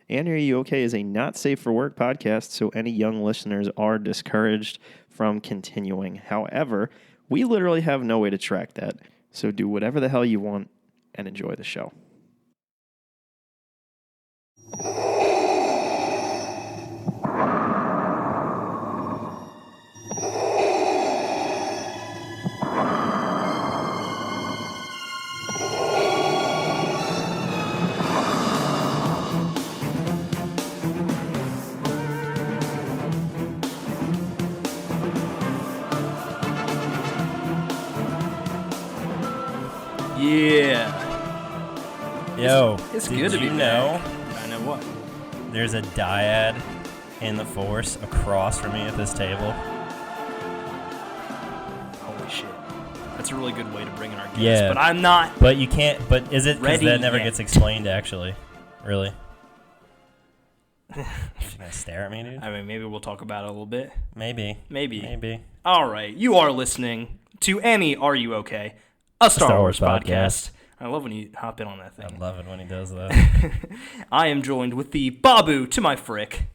And Are You Okay is a not safe for work podcast, so any young listeners are discouraged from continuing. However, we literally have no way to track that, so do whatever the hell you want and enjoy the show. Yeah. Yo, it's did good to you be know back. I know what. there's a dyad in the Force across from me at this table? Holy shit. That's a really good way to bring in our guest. Yeah. But I'm not. But you can't, but is it because Ready that never yet. gets explained, actually? Really? You gonna stare at me, dude? I mean, maybe we'll talk about it a little bit. Maybe. All right. You are listening to Are You Okay? A Star Wars podcast. I love when you hop in on that thing. I love it when he does that. I am joined with the Babu to my frick.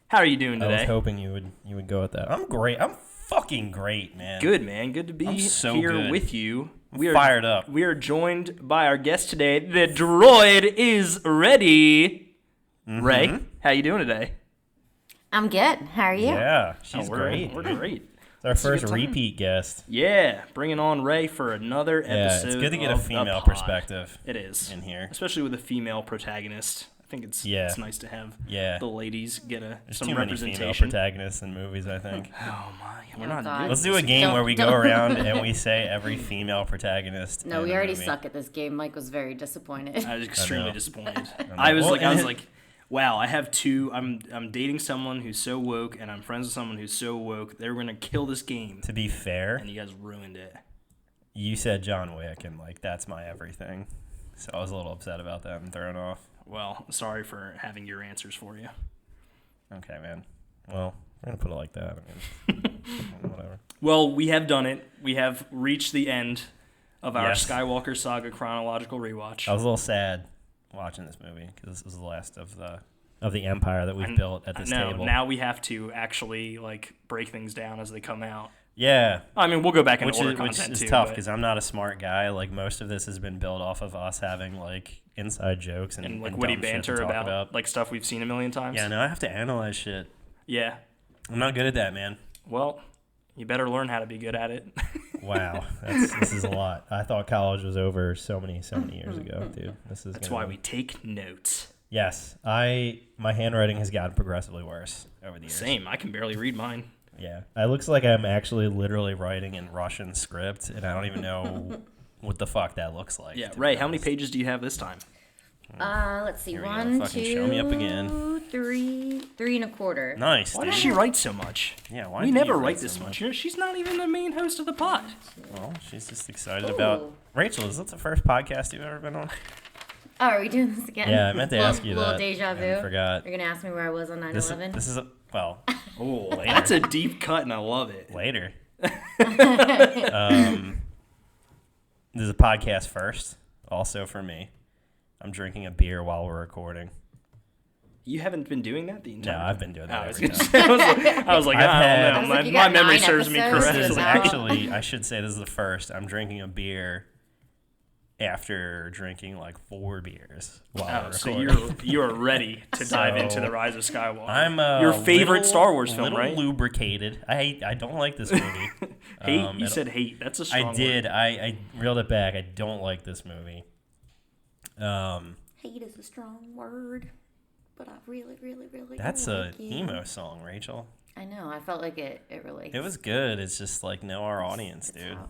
How are you doing I was today? hoping you would go with that. I'm great. I'm fucking great, man. Good, man. Good to be I'm so here good. with you. I'm fired up. We are joined by our guest today. The droid is ready. Mm-hmm. Ray, how you doing today? I'm good. How are you? Yeah, she's we're great. We're great. It's our It's a first good time. repeat guest. Yeah, bringing on Ray for another Yeah, episode. it's good to get a of the female pod. perspective It is in here. especially with a female protagonist. I think it's nice to have Yeah. the ladies get There's some too many female representation. protagonists in movies, I think. Oh my, we're Oh, not God. doing Let's do this a game Don't- where we go don't- around and we say every female protagonist. No, in we a already movie. suck at this game. Mike was very disappointed. I was extremely know. disappointed. know. I was Well, like, wow, I have two. I'm dating someone who's so woke, and I'm friends with someone who's so woke. They're gonna kill this game, To be fair, and you guys ruined it. you said John Wick, and like that's my everything. So I was a little upset about that and thrown off. Well, sorry for having your answers for you. Okay, man. Well, we're gonna put it like that. I mean, whatever. Well, we have done it. We have reached the end of our Yes. Skywalker saga chronological rewatch. I was a little sad watching this movie because this was the last of the empire that we've built at this table. Now we have to actually like break things down as they come out. Yeah, I mean, we'll go back and which order is content too. tough but- because I'm not a smart guy. Like most of this has been built off of us having like inside jokes and like and witty dumb shit to banter talk about like stuff we've seen a million times. Yeah, no, I have to analyze shit. Yeah. I'm not good at that, man. Well, you better learn how to be good at it. Wow, this is a lot. I thought college was over so many years ago, dude. That's why we take notes. Yes, my handwriting has gotten progressively worse over the years. Same. I can barely read mine. Yeah, it looks like I'm actually literally writing in Russian script, and I don't even know what the fuck that looks like. Yeah, to Ray, be how many honest. pages do you have this time? Let's see. Here we go. 1, Fucking 2, show me up again. 3 and a quarter. Nice. Why dude. does she write so much? Yeah, why We do never you write so this much. You know, she's not even the main host of the pod. Well, she's just excited Ooh. about. Rachel, is that the first podcast you've ever been on? Oh, are we doing this again? Yeah, I meant to ask you little that. deja and vu. forgot. You're gonna ask me where I was on 9/11. This is well. Oh, that's a deep cut, and I love it. Later. This is a podcast first, also for me. I'm drinking a beer while we're recording. You haven't been doing that the entire No, time? I've been doing that I was every gonna time. say, I was like, I've I had- don't I know. was like, you My got memory 9 serves me episodes. correctly. This is Wow. actually, I should say this is the first. I'm drinking a beer after drinking like 4 beers while Oh, we're so recording. you're ready to dive into So, the Rise of Skywalker. I'm your favorite little- Star Wars film, little right? lubricated. I don't like this movie. Hate? You it- said hate. That's a strong I did. word. I reeled it back. I don't like this movie. Hate is a strong word, but I really That's don't a like it. emo song, Rachel. I know. I felt like it really. It was good. It's just like know our audience, it's dude. out.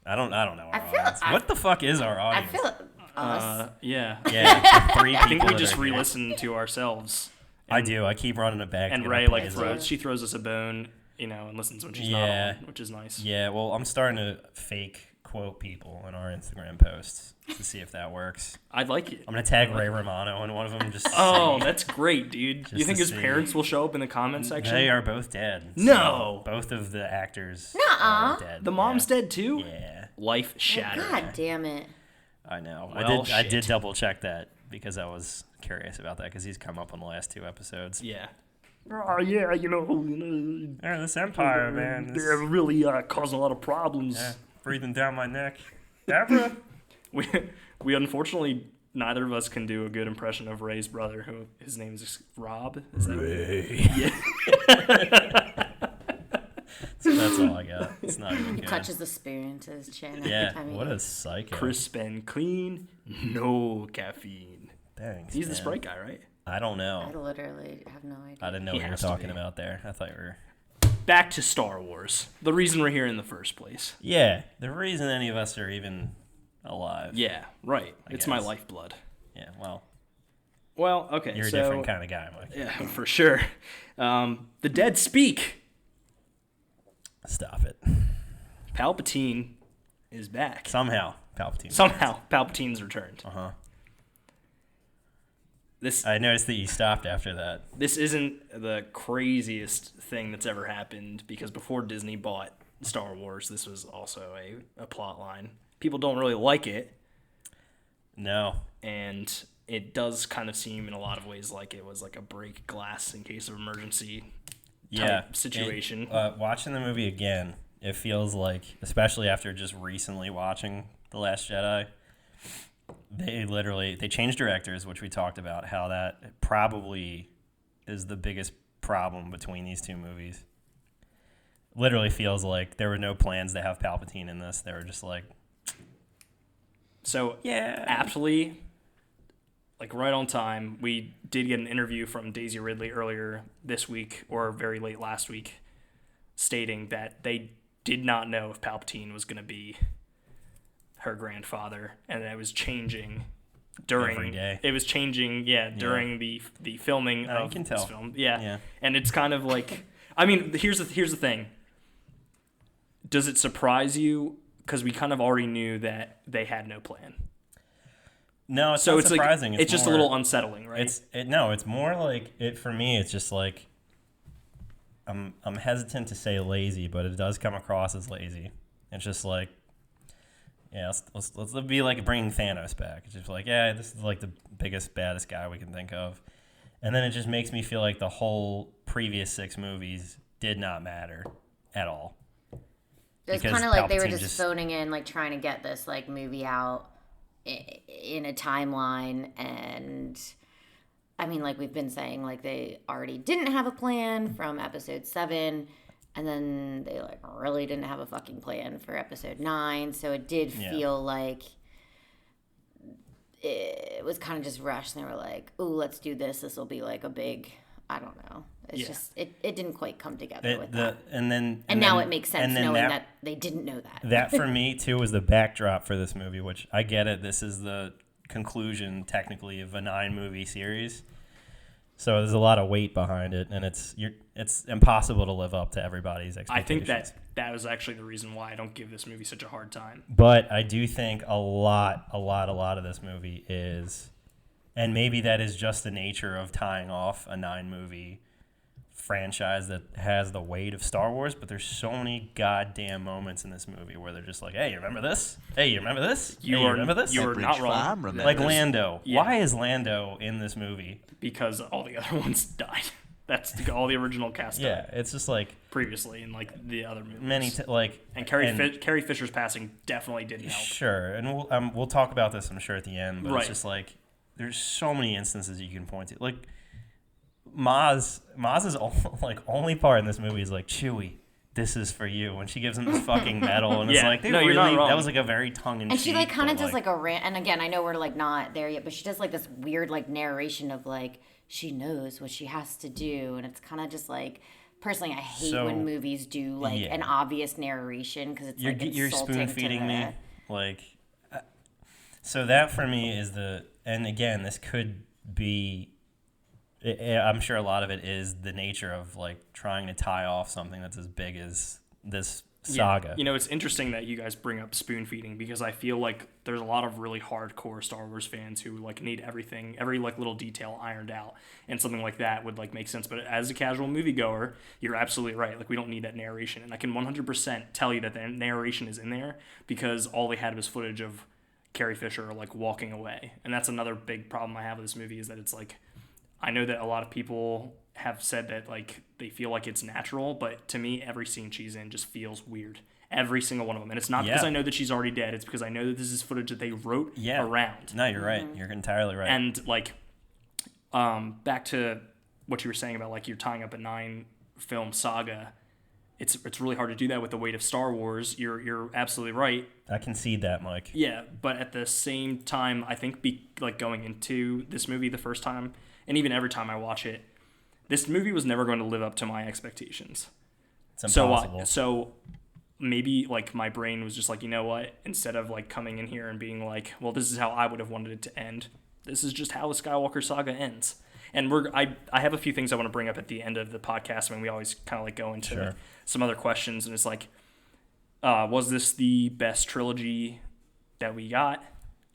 I don't know our I feel- audience. I- What the fuck is our I audience? feel us. Yeah. Yeah, it's 3 people. I think we that just are here. re-listened to ourselves. I do. I keep running it back. to And get Ray our like plays throws. up. She throws us a bone, and listens when she's Yeah. not on, which is nice. Yeah, well, I'm starting to fake quote people in our Instagram posts to see if that works. I'd like it. I'm gonna tag Ray Romano in one of them. Just to Oh, see. that's great, dude. You Just think to his see. parents will show up in the comment section? They are both dead. No. So both of the actors Nuh-uh. are dead. The mom's dead too? Yeah, Life Oh, shattered. God damn it. I know. Well, I did shit. double check that because I was curious about that because he's come up on the last 2 episodes. Yeah. Oh yeah, This Empire, man. they're really causing a lot of problems. Yeah, breathing down my neck. Deborah? We unfortunately neither of us can do a good impression of Ray's brother, who his name is Rob. Is that Ray. Yeah. That's all I got. It's not even good. Touches the spoon to his chin. Yeah, every time he what a eats. psycho. Crisp and clean, no caffeine. Thanks, He's the man. Sprite guy, right? I don't I know. literally have no idea. I didn't know He what you were has to talking be. about there. I thought you were... Back to Star Wars. The reason we're here in the first place. Yeah, the reason any of us are even alive. Yeah, right. It's my guess. lifeblood. Yeah, well, Well, okay. you're a so, different kind of guy, Mike. Yeah, for sure. The dead speak. Stop it. Palpatine is back. Somehow, Palpatine. Somehow, Palpatine's returned. Uh-huh. This I noticed that you stopped after that. this isn't the craziest thing that's ever happened because before Disney bought Star Wars, this was also a plot line. People don't really like it, No. and it does kind of seem in a lot of ways like it was like a break glass in case of emergency type situation. Watching the movie again, it feels like, especially after just recently watching The Last Jedi, they changed directors, which we talked about, how that probably is the biggest problem between these two movies. Literally feels like there were no plans to have Palpatine in this. They were just like, So yeah. aptly, like right on time, we did get an interview from Daisy Ridley earlier this week or very late last week stating that they did not know if Palpatine was going to be her grandfather, and that it was changing during Every day. It was changing, during the filming I of can this tell. film. Yeah. Yeah. And it's kind of like, I mean, here's the thing. Does it surprise you? Because we kind of already knew that they had no plan. No, it's So not it's surprising. like it's just a more- little unsettling, right? It's more like it for me. It's just like I'm hesitant to say lazy, but it does come across as lazy. It's just like, yeah, let's be like bringing Thanos back. It's just like, yeah, this is like the biggest, baddest guy we can think of, and then it just makes me feel like the whole previous 6 movies did not matter at all. It's because kind of like they were Palpatine just phoning in, like trying to get this like movie out in a timeline. And I mean, like we've been saying, like they already didn't have a plan from episode 7, and then they like really didn't have a fucking plan for episode 9. So it did feel like it was kind of just rushed. And they were like, "Ooh, let's do this. This will be like a big." I don't know. It's just it didn't quite come together with that. And Now then- it makes sense and then knowing that they didn't know that. That for me too was the backdrop for this movie, which I get it. This is the conclusion technically of a 9-movie series, so there's a lot of weight behind it, and it's impossible to live up to everybody's I expectations. think that was actually the reason why I don't give this movie such a hard time. But I do think a lot of this movie is, and maybe that is just the nature of tying off a 9-movie franchise that has the weight of Star Wars, but there's so many goddamn moments in this movie where they're just like, hey, you remember this? Hey, you remember this? You hey, you are remember this? You are Pepperidge not wrong. Farm, remember? Like There's- Lando. yeah. Why is Lando in this movie? Because all the other ones died. That's all the original cast Yeah, died it's just like previously in like the other movies. and Carrie Fisher's passing definitely didn't help. Sure, and we'll talk about this, I'm sure, at the end. But Right. it's just like there's so many instances you can point to. Like Maz's only part in this movie is like, Chewie, this is for you, when she gives him this fucking medal, and it's Yeah. like, they No, you're really not wrong. that was like a very tongue in cheek. And she like kind of does like a rant. And again, I know we're like not there yet, but she does like this weird like narration of like she knows what she has to do, and it's kind of just like. Personally, I hate So, when movies do like yeah. an obvious narration because it's like you're insulting spoon to feeding me, the- like. So that for me is and again, this could be. I'm sure a lot of it is the nature of like trying to tie off something that's as big as this saga. Yeah. You know, it's interesting that you guys bring up spoon feeding because I feel like there's a lot of really hardcore Star Wars fans who like need everything, every like little detail ironed out, and something like that would like make sense. But as a casual moviegoer, you're absolutely right. Like we don't need that narration, and I can 100% tell you that the narration is in there because all they had was footage of Carrie Fisher are like walking away. And that's another big problem I have with this movie is that it's like, I know that a lot of people have said that like they feel like it's natural, but to me, every scene she's in just feels weird. Every single one of them. And it's not because I know that she's already dead. It's because I know that this is footage that they wrote around. No, you're right. You're entirely right. And like, back to what you were saying about like you're tying up a 9-film saga. It's really hard to do that with the weight of Star Wars. You're absolutely right. I concede that, Mike. Yeah, but at the same time, I think like going into this movie the first time, and even every time I watch it, this movie was never going to live up to my expectations. It's impossible. So maybe like my brain was just like, you know what? Instead of like coming in here and being like, well, this is how I would have wanted it to end. This is just how the Skywalker saga ends. And I have a few things I want to bring up at the end of the podcast. I mean, we always kind of like go into some other questions, and it's like, was this the best trilogy that we got?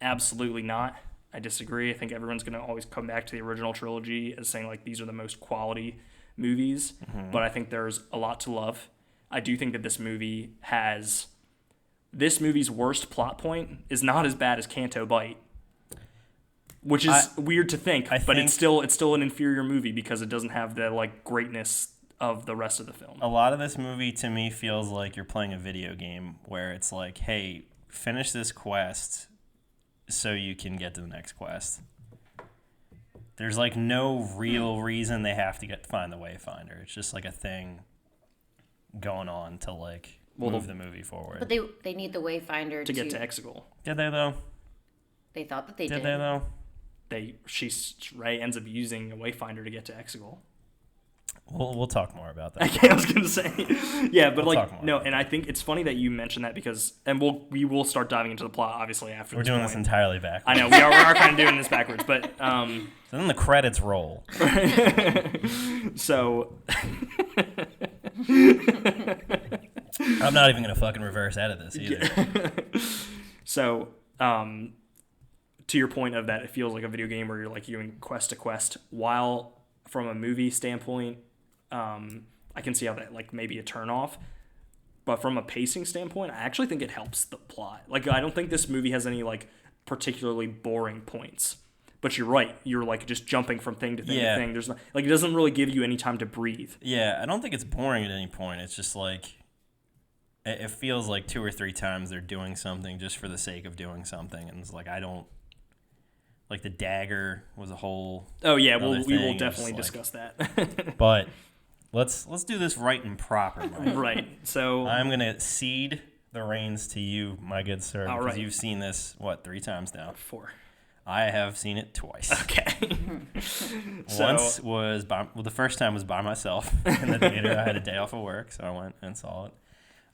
Absolutely not. I disagree. I think everyone's going to always come back to the original trilogy as saying like these are the most quality movies, but I think there's a lot to love. I do think that this movie's worst plot point is not as bad as Canto Bight, which is weird to think, but it's still an inferior movie because it doesn't have the like greatness of the rest of the film. A lot of this movie to me feels like you're playing a video game where it's like, hey, finish this quest so you can get to the next quest. There's like no real reason they have to find the Wayfinder. It's just like a thing going on to like move the movie forward. But they need the Wayfinder to get to Exegol. Did they though? They thought that they did. Did they though? Rey ends up using a Wayfinder to get to Exegol. We'll talk more about that. I was gonna say, yeah, but like no, and I think it's funny that you mentioned that because, and we will start diving into the plot obviously after. We're doing this entirely backwards. I know we are kind of doing this backwards, but so then the credits roll. So I'm not even gonna fucking reverse edit this either. So to your point of that, it feels like a video game where you're like doing quest to quest. While from a movie standpoint, I can see how that like maybe a turn off, but from a pacing standpoint, I actually think it helps the plot. Like I don't think this movie has any like particularly boring points. But you're right. You're like just jumping from thing to thing to thing. There's not, like it doesn't really give you any time to breathe. Yeah, I don't think it's boring at any point. It's just like it feels like 2 or 3 times they're doing something just for the sake of doing something, and it's like I don't. Like the dagger was a whole. Oh yeah, well we will definitely discuss that. But let's do this right and proper, Mike. Right. So I'm gonna cede the reins to you, my good sir, because you've seen this 3 times now. 4. I have seen it twice. Okay. Once was the first time was by myself in the theater. I had a day off of work, so I went and saw it.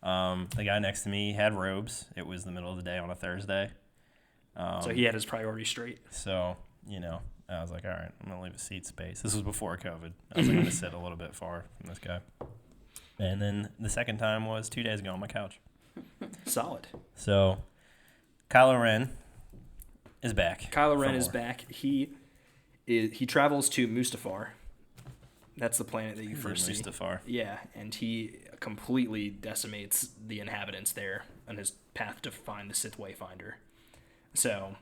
The guy next to me had robes. It was the middle of the day on a Thursday. So he had his priorities straight. So, I was like, all right, I'm going to leave a seat space. This was before COVID. I was like, I'm going to sit a little bit far from this guy. And then the second time was 2 days ago on my couch. Solid. So, Kylo Ren is back. Kylo Ren is back. He travels to Mustafar. That's the planet that you first see. Mustafar. Yeah, and he completely decimates the inhabitants there on his path to find the Sith Wayfinder. So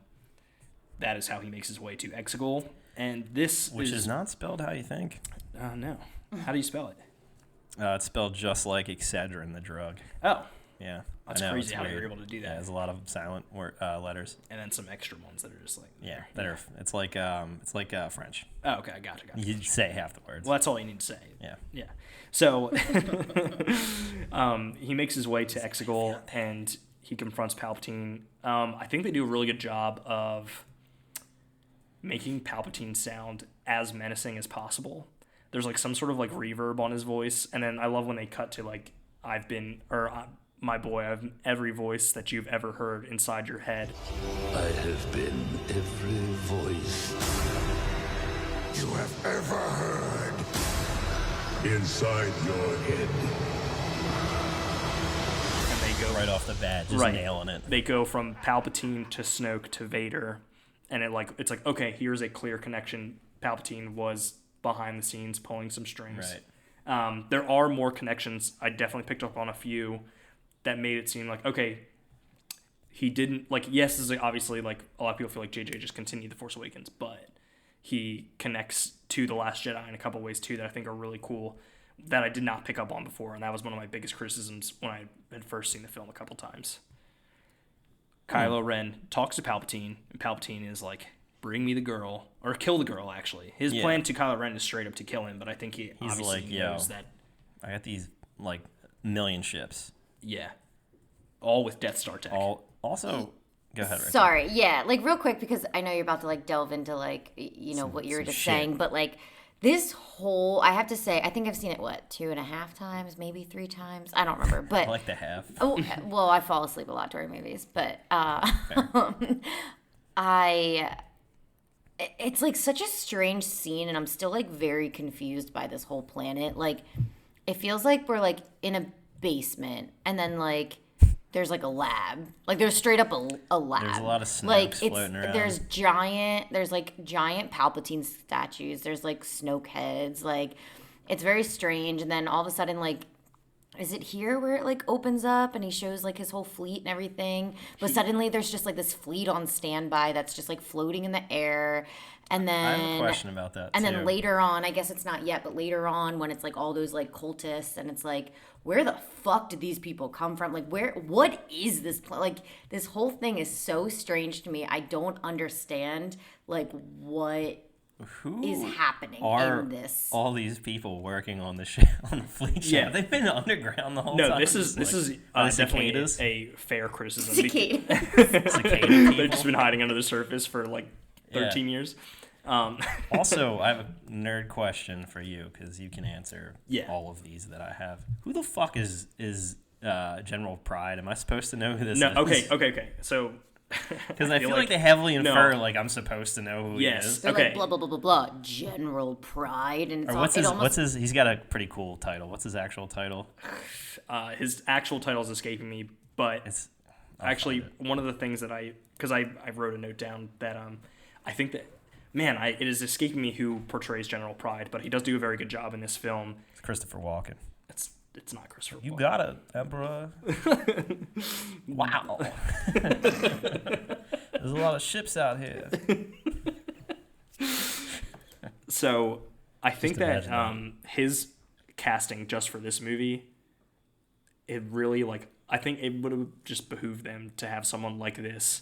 that is how he makes his way to Exegol. And Which is not spelled how you think. No. How do you spell it? It's spelled just like Excedrin, the drug. Oh. Yeah. That's crazy how you're able to do that. Yeah, there's a lot of silent letters. And then some extra ones that are just like... Yeah, it's like French. Oh, okay, gotcha. You say half the words. Well, that's all you need to say. Yeah. Yeah. So he makes his way to Exegol and he confronts Palpatine. I think they do a really good job of making Palpatine sound as menacing as possible. There's like some sort of like reverb on his voice, and then I love when they cut to like my boy, I've every voice that you've ever heard inside your head. I have been every voice you have ever heard inside your head. And they go right off the bat, just nailing it. They go from Palpatine to Snoke to Vader, and it's like okay, here's a clear connection. Palpatine was behind the scenes pulling some strings. Right. There are more connections. I definitely picked up on a few that made it seem like, okay, he didn't, like, yes, this is obviously, like, a lot of people feel like JJ just continued The Force Awakens, but he connects to The Last Jedi in a couple ways, too, that I think are really cool, that I did not pick up on before, and that was one of my biggest criticisms when I had first seen the film a couple times. Kylo Ren talks to Palpatine, and Palpatine is like, bring me the girl, or kill the girl, actually. His plan to Kylo Ren is straight up to kill him, but I think he's obviously like, knows that. I got these, like, million ships. Yeah. All with Death Star tech. Also, go ahead, Rick. Sorry, yeah, like real quick, because I know you're about to like delve into like what you were just saying, but like this whole, I have to say, I think I've seen it 2.5 times, maybe 3 times, I don't remember, but I like the half. oh well, I fall asleep a lot during movies, but it's like such a strange scene, and I'm still like very confused by this whole planet. Like it feels like we're like in a basement, and then like there's like a lab, like there's straight up a lab. There's a lot of Snokes like floating around. There's like giant Palpatine statues. There's like Snoke heads. Like it's very strange. And then all of a sudden, like, is it here where it like opens up and he shows like his whole fleet and everything? But suddenly there's just like this fleet on standby that's just like floating in the air. And then I have a question about that. And too. then later on, I guess it's not yet, but later on when it's like all those like cultists, and it's like, where the fuck did these people come from? Like what is this like this whole thing is so strange to me. I don't understand like what is happening in this. All these people working on the ship, on the fleet ship. Yeah. They've been underground the whole No, time. this is definitely cicadas? a fair criticism. Cicada. Cicada people. They've just been hiding under the surface for like 13 years. Also, I have a nerd question for you, because you can answer Yeah. all of these that I have. Who the fuck is General Pride? Am I supposed to know who this No, is? okay. So, Because I feel like they heavily No. infer like I'm supposed to know who he is. They're Okay. like blah blah blah blah blah. General Pride, and it's Or what's his? He's got a pretty cool title. What's his actual title? his actual title is escaping me, but I'll actually find one of the things that I wrote a note down that I think that it is escaping me who portrays General Pride, but he does do a very good job in this film. It's Christopher Walken. It's not Christopher You Walken. got it, Emperor. Wow. There's a lot of ships out here. So I think that imagine his casting just for this movie, it really I think it would have just behooved them to have someone like this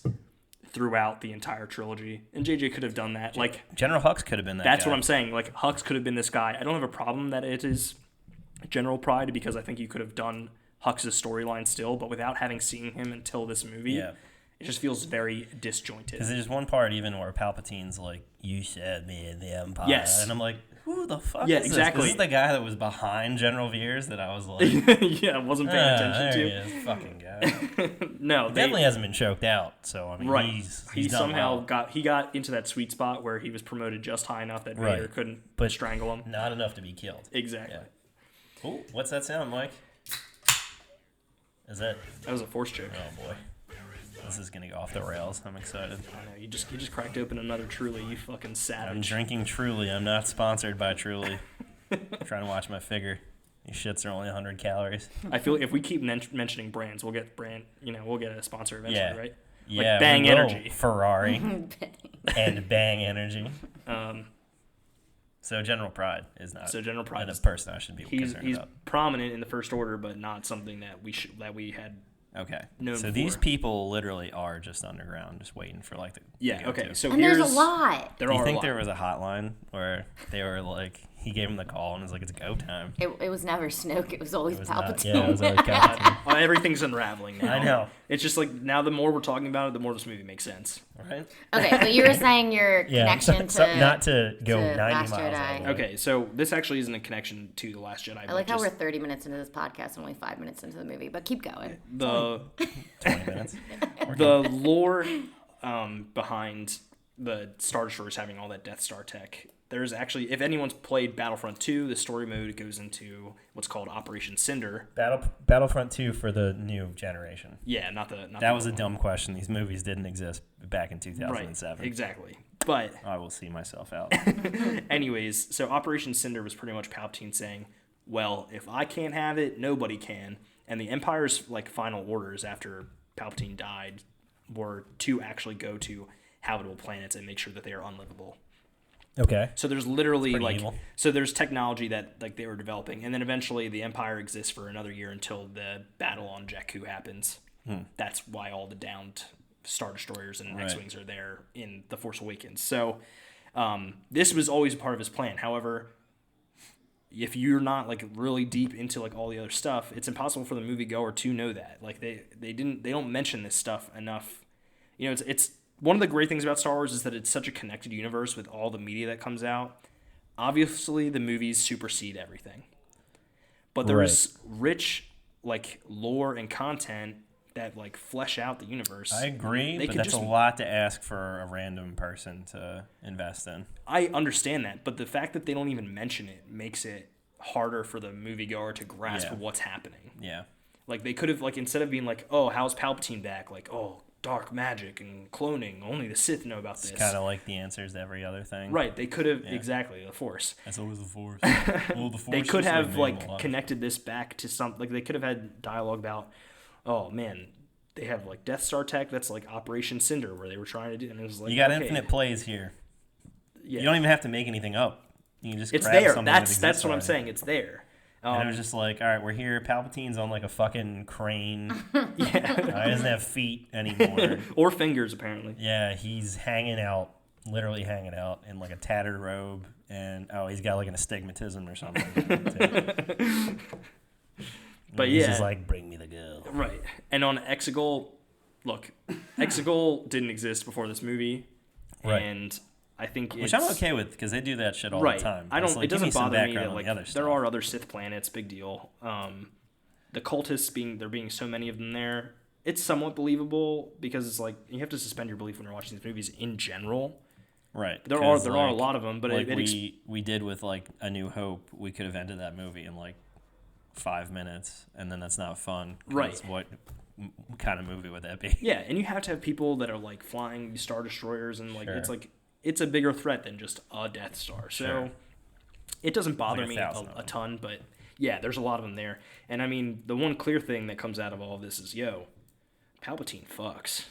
throughout the entire trilogy, and JJ could have done that. Like General Hux could have been that that's guy. what I'm saying. Like Hux could have been this guy. I don't have a problem that it is General Pride, because I think you could have done Hux's storyline still, but without having seen him until this movie, Yeah. it just feels very disjointed. Because there's one part even where Palpatine's like, "You said me in the Empire," Yes. and I'm like, "Who the fuck Yeah, is this?" exactly. This is the guy that was behind General Veers that I was like, Yeah, I wasn't paying attention there to. he is, fucking guy. No, Definitely hasn't been choked out, so I mean, right. he's he done somehow well. got into that sweet spot where he was promoted just high enough that Vader Right. couldn't But strangle him. Not enough to be killed. Exactly. Yeah. Ooh, what's that sound, Mike? Is that? That was a force choke. Oh boy, this is gonna go off the rails. I'm excited. I know, you just cracked open another Truly, you fucking I'm savage. drinking Truly. I'm not sponsored by Truly. I'm trying to watch my figure. These shits are only 100 calories. I feel like if we keep mentioning brands, we'll get we'll get a sponsor eventually, Yeah. right? Yeah, Bang we will. Energy. Ferrari and Bang Energy. Um, So General Pride is not. So General Pride a is- person I should be he's concerned about. prominent in the First Order, but not something that we had. Okay. known So these for. people literally are just underground, just waiting for like the. Yeah. to go Okay. to. So And here's there's a lot. There Do you are a think lot. there was a hotline where they were like, he gave him the call and was like, "It's go time." It was never Snoke. It was always It was Palpatine. not. Yeah, it was always Palpatine. Everything's unraveling now. I know. It's just like now the more we're talking about it, the more this movie makes sense. Right? Okay, but you were saying your Yeah. connection so, to not to go to 90 Last miles. Jedi. all the way. Okay, so this actually isn't a connection to The Last Jedi. I like how we're 30 minutes into this podcast and only 5 minutes into the movie, but keep going. the 20 minutes. the lore behind the Star Destroyers having all that Death Star tech. There's actually, if anyone's played Battlefront 2, the story mode goes into what's called Operation Cinder. Battlefront 2 for the new generation. Yeah, not the. That was a dumb question. These movies didn't exist back in Right, 2007. exactly. But I will see myself out. anyways, so Operation Cinder was pretty much Palpatine saying, well, if I can't have it, nobody can. And the Empire's like final orders after Palpatine died were to actually go to habitable planets and make sure that they are unlivable. Okay. So there's literally pretty like evil. so there's technology that like they were developing, and then eventually the Empire exists for another year until the battle on Jakku happens. That's why all the downed Star Destroyers and X-wings are there in The Force Awakens. So this was always a part of his plan. However, if you're not like really deep into like all the other stuff, it's impossible for the moviegoer to know that. Like they don't mention this stuff enough. You know, it's one of the great things about Star Wars is that it's such a connected universe with all the media that comes out. Obviously, the movies supersede everything, but there's rich like lore and content that like flesh out the universe. I agree, but that's a lot to ask for a random person to invest in. I understand that, but the fact that they don't even mention it makes it harder for the moviegoer to grasp what's happening. Yeah. Like they could have like instead of being like, "Oh, how's Palpatine back?" Like, "Oh, dark magic and cloning. Only the Sith know about this." It's kind of like the answers to every other thing. Right. They could have exactly the Force. That's always the Force. Well, the Force They could is have like like connected this back to some like they could have had dialogue about, oh man, they have like Death Star tech that's like Operation Cinder where they were trying to do, and it was like you got okay. infinite plays here. Yeah. You don't even have to make anything up. You can just It's grab there. something That's that exists what I'm already. saying. It's there. And it was just like, all right, we're here. Palpatine's on like a fucking crane. He doesn't have feet anymore. Or fingers apparently. Yeah, he's hanging out, literally hanging out in like a tattered robe, and he's got like an astigmatism or something. But he's yeah, just like, bring me the girl. right. And on Exegol, look, Exegol didn't exist before this movie, Right. and I think Which I'm okay with because they do that shit all right. the time. I don't. It's like, it give me doesn't some bother me background that on like the other there stuff. are other Sith planets. Big deal. The cultists being so many of them there. It's somewhat believable because it's like you have to suspend your belief when you're watching these movies in general. Right. There are a lot of them, but like we did with like A New Hope, we could have ended that movie in like 5 minutes, and then that's not fun. 'Cause Right. What kind of movie would that be? yeah, and you have to have people that are like flying Star Destroyers, and like Sure. it's a bigger threat than just a Death Star. So Sure. it doesn't bother Like me 1,000 of a them. ton, but yeah, there's a lot of them there. And I mean, the one clear thing that comes out of all of this is, Palpatine fucks.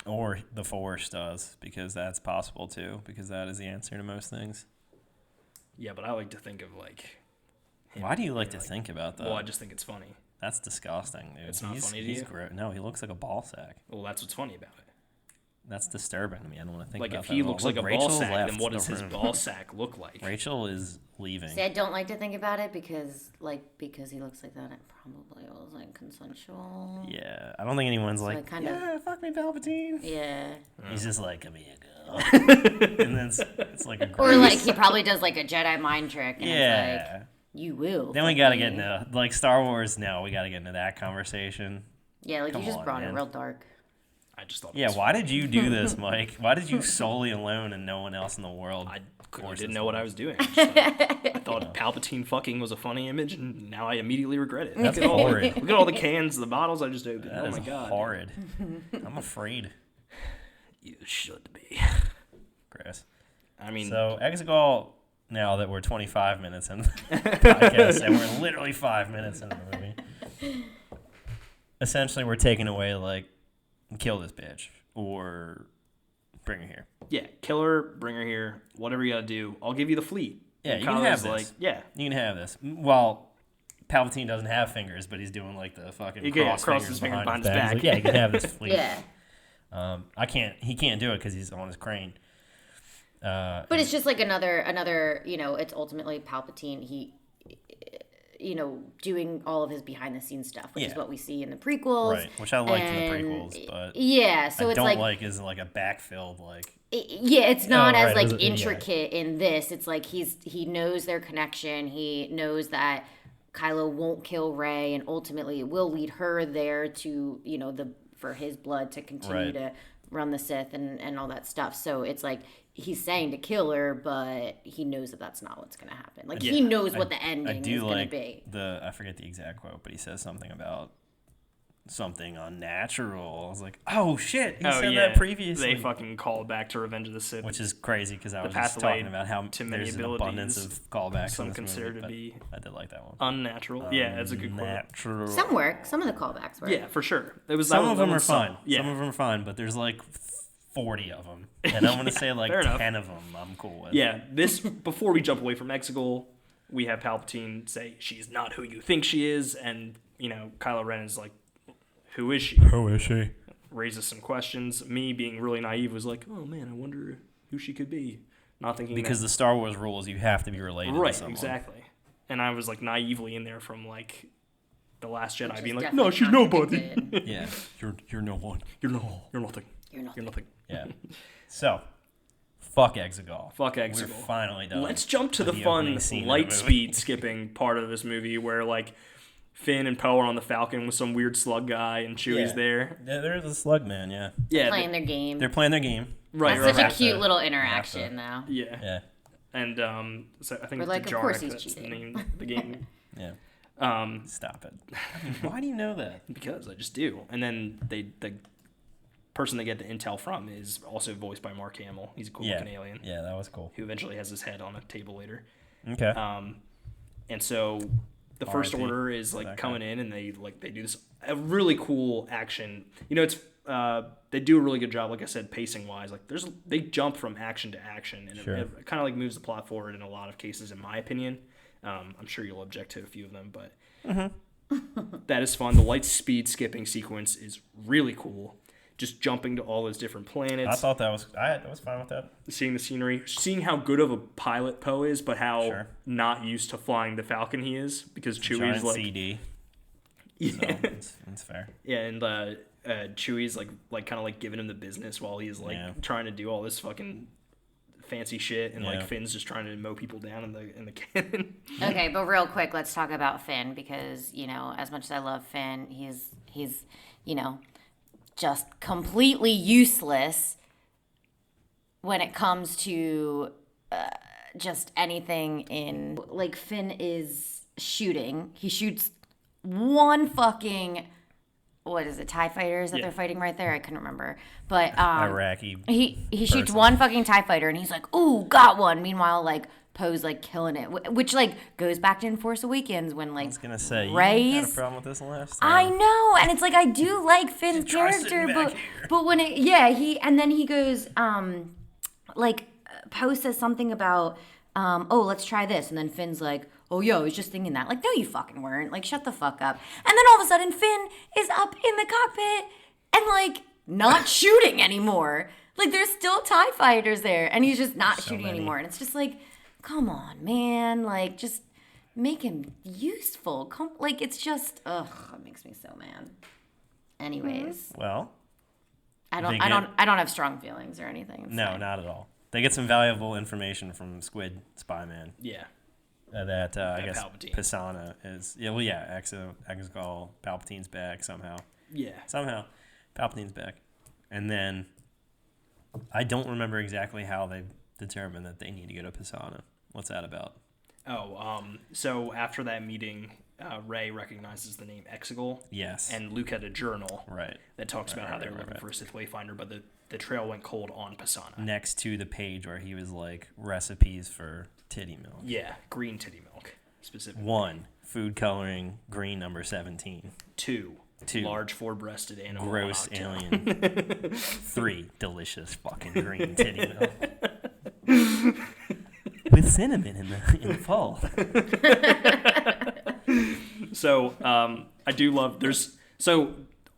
Or the Force does, because that's possible too, because that is the answer to most things. Yeah, but I like to think of like. him Why do you like being to think about that? Well, I just think it's funny. That's disgusting, dude. It's not funny to he's you? No, he looks like a ball sack. Well, that's what's funny about it. That's disturbing to me. I don't want to think Like, about if that he at all. looks like Look, a ball Rachel sack, left then what the does his room. ball sack look like? Rachel is leaving. See, I don't like to think about it because he looks like that. It probably was like consensual. Yeah, I don't think anyone's So like, it kind of- yeah, fuck me, Palpatine. Yeah. He's just like, come here, girl. And then it's like a Or grace. like he probably does like a Jedi mind trick, and it's Yeah. like you will. Then we fuck got to me. get into, like, Star Wars. No, we got to get into that conversation. Yeah, like Come you just on, brought man. it real dark. I just thought. Yeah, why did you do this, Mike? Why did you solely alone and no one else in the world? I force didn't this know what on? I was doing. I thought Palpatine fucking was a funny image, and now I immediately regret it. That's look at all horrid. look at all the cans, the bottles I just opened. That Oh is my god. horrid. I'm afraid. You should be. Chris. I mean, So, Exegol, now that we're 25 minutes in the podcast, and we're literally 5 minutes into the movie, essentially we're taking away, like, kill this bitch, or bring her here. yeah, kill her, bring her here, whatever you gotta do. I'll give you the fleet. Yeah, And you can Kylo's have this. like, yeah. You can have this. Well, Palpatine doesn't have fingers, but he's doing, like, the fucking You can cross cross fingers his fingers behind behind his He's back. like, yeah, you can have this fleet. Yeah. He can't do it because he's on his crane. But it's just like another, it's ultimately Palpatine. He, doing all of his behind the scenes stuff, which is Yeah. what we see in the prequels. Right, which I liked in the And, prequels, but yeah, so I it's don't like, is like a backfilled, like, it's not Oh, as right, like it was- yeah. intricate in this. It's like he knows their connection. He knows that Kylo won't kill Rey, and ultimately it will lead her there to for his blood to continue Right. to run the Sith and all that stuff. So it's like he's saying to kill her, but he knows that that's not what's going to happen. Like he knows what the I ending do is going like to be. I forget the exact quote, but he says something about something unnatural. I was like, oh shit, he said yeah. that previously. They fucking called back to Revenge of the Sith. Which is crazy because I was pathway just talking about how to many there's an abilities, abundance of callbacks some in this consider movie, to but be I did like that one. unnatural. Yeah, that's a good quote. Natural. Some work. Some of the callbacks work. Yeah, for sure. It was Some that of them one are fine. Yeah. Some of them are fine, but there's like 40 of them, and I'm gonna say like fair enough. 10 of them I'm cool with. Yeah, this before we jump away from Exegol, we have Palpatine say she's not who you think she is, and Kylo Ren is like, who is she? Who is she? Raises some questions. Me, being really naive, was like, oh man, I wonder who she could be. Not thinking Because the Star Wars rules, you have to be related to right, someone. exactly. And I was like naively in there from like the Last Jedi, Which being is like, no, definitely she's nobody. contradicted. Yeah, you're no one. You're nothing. You're not. You're nothing. Yeah. So, fuck Exegol. Fuck We're Exegol. finally done. Let's jump to with the opening fun scene of light the movie. speed skipping part of this movie where like Finn and Poe are on the Falcon with some weird slug guy and Chewie's Yeah. there. Yeah, there's a slug man. Yeah, Yeah, Playing their game. they're playing their game. right. That's right, such a cute to- little have interaction, to. though. Yeah. Yeah, And so I think We're it's like, of Jarek, course he's that's the cheating. name of the game. yeah. Um, Stop it. I mean, why do you know that? because I just do. And then the person they get the intel from is also voiced by Mark Hamill. He's a cool Yeah, looking alien yeah, that was cool. who eventually has his head on a table later. Okay. And so the First R.I.P. Order is like that coming in and they do this a really cool action. It's they do a really good job, like I said, pacing wise. Like they jump from action to action, and Sure. it kind of like moves the plot forward in a lot of cases, in my opinion. I'm sure you'll object to a few of them, but that is fun. The light speed skipping sequence is really cool. Just jumping to all those different planets. I thought that was I was fine with that. Seeing the scenery, seeing how good of a pilot Poe is, but how Sure. not used to flying the Falcon he is, because Chewie's Giant like, CD. yeah, So it's fair. yeah, and Chewie's like kind of like giving him the business while he's like Yeah. trying to do all this fucking fancy shit, and Yeah. like Finn's just trying to mow people down in the cannon. Okay, but real quick, let's talk about Finn because as much as I love Finn, he's just completely useless when it comes to just anything in like Finn is shooting. He shoots one fucking what is it, TIE fighters that Yeah. they're fighting right there? I couldn't remember. But Iraqi. he shoots person. one fucking TIE fighter and he's like, ooh, got one. Meanwhile, like Poe's like killing it, which like goes back to in Force Awakens when like I was gonna say you Rey's. had a problem with this last I time. know, and it's like I do like Finn's Try sitting character, back but here. when he goes like Poe says something about oh, let's try this, and then Finn's like, oh yeah, I was just thinking that. Like, no, you fucking weren't. Like, shut the fuck up. And then all of a sudden Finn is up in the cockpit and like not shooting anymore. Like there's still TIE fighters there, and he's just not So shooting many. anymore. And it's just like, come on, man. Like, just make him useful. Like, it's just, ugh, it makes me so mad. Anyways, Well, I They don't have strong feelings or anything. It's no, fine. not at all. They get some valuable information from Squid Spyman Yeah, that I That guess Palpatine. Pisana is. Yeah, well, yeah, Exegol, Palpatine's back somehow. yeah. Somehow, Palpatine's back, and then I don't remember exactly how they determined that they need to go to Pisana. What's that about? Oh, so after that meeting, Rey recognizes the name Exegol. Yes. And Luke had a journal Right. that talks about how they were right, looking right. for a Sith Wayfinder, but the trail went cold on Pisana. Next to the page where he was like recipes for titty milk. Yeah, green titty milk, specifically. 1, food coloring, green number 17. 2, Two. large four-breasted animal. Gross on octo. alien. 3, delicious fucking green titty milk. With cinnamon in the fall. So I do love.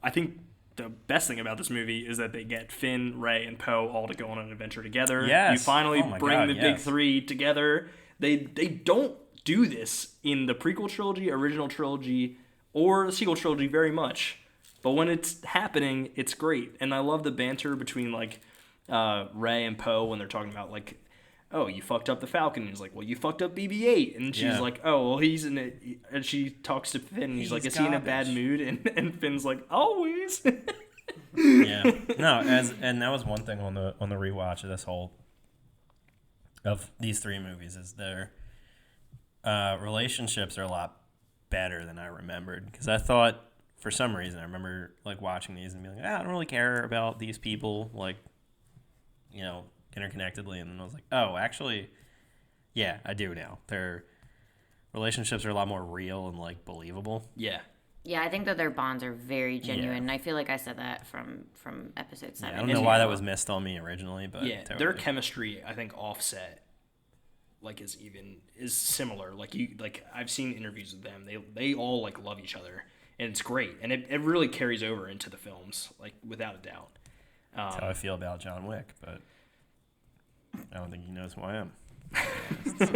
I think the best thing about this movie is that they get Finn, Rey, and Poe all to go on an adventure together. Yes. You finally Oh my bring God, the big yes. three together. They don't do this in the prequel trilogy, original trilogy, or the sequel trilogy very much. But when it's happening, it's great. And I love the banter between like Rey and Poe when they're talking about like, oh, you fucked up the Falcon. And he's like, well, you fucked up BB-8. And she's Yeah. like, oh, well, he's in it. And she talks to Finn. And he's like, He's is he in a bad garbage. mood? And Finn's like, always. Yeah. No, and that was one thing on the rewatch of this whole of these 3 movies is their relationships are a lot better than I remembered because I thought for some reason, I remember like watching these and being like, I don't really care about these people, like, you know, interconnectedly. And then I was like, oh, actually, yeah, I do now. Their relationships are a lot more real and like believable. Yeah. Yeah, I think that their bonds are very genuine. And I feel like I said that from episode 7. Yeah, I don't know why that was missed on me originally, but yeah, totally. their chemistry, I think, Offset like is similar. Like I've seen interviews with them. They all like love each other, and it's great. And it really carries over into the films, like without a doubt. That's how I feel about John Wick, but I don't think he knows who I am. I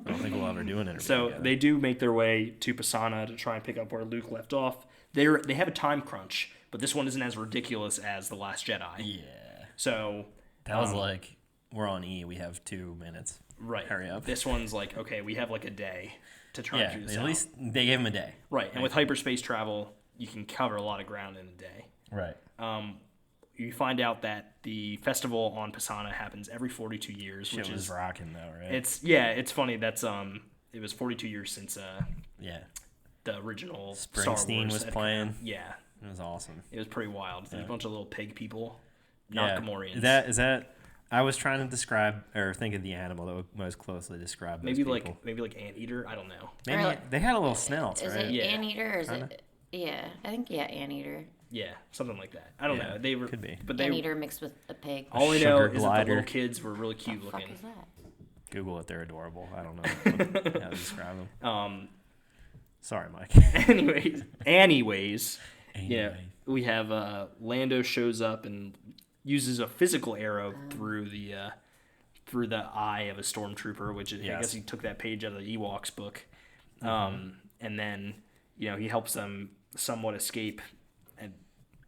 don't think we'll ever do an interview So together. they do make their way to Pisana to try and pick up where Luke left off. They have a time crunch, but this one isn't as ridiculous as The Last Jedi. Yeah. So That was like, we're on E, we have 2 minutes. right. Hurry up. This one's like, okay, we have like a day to try and Yeah, figure this at out. least they gave him a day. Right. And with hyperspace travel, you can cover a lot of ground in a day. Right. You find out that the festival on Pisana happens every 42 years, Shit which was is rocking though, right? it's funny. That's it was 42 years since yeah. the original Star Springsteen Wars was had playing. come out. Yeah, It was awesome. it was pretty wild. There's a bunch of little pig people, not Yeah. Gamorreans. Is that? I was trying to describe or think of the animal that would most closely describe those maybe people. like anteater. I don't know. Maybe Or- they had a little snouts, Is right? it Yeah. Anteater or is it? Yeah, I think Anteater. Yeah, something like that. I don't Yeah, know. They were could be. but they. Anteater mixed with a pig. All I know Sugar is that the glider. little kids were really cute What the fuck looking. is that? Google it. They're adorable. I don't know how to describe them. Sorry, Mike. Anyways, yeah, Anyway. we have Lando shows up and uses a physical arrow through the eye of a stormtrooper, which is, I Yes. guess he took that page out of the Ewoks book, and then he helps them somewhat escape,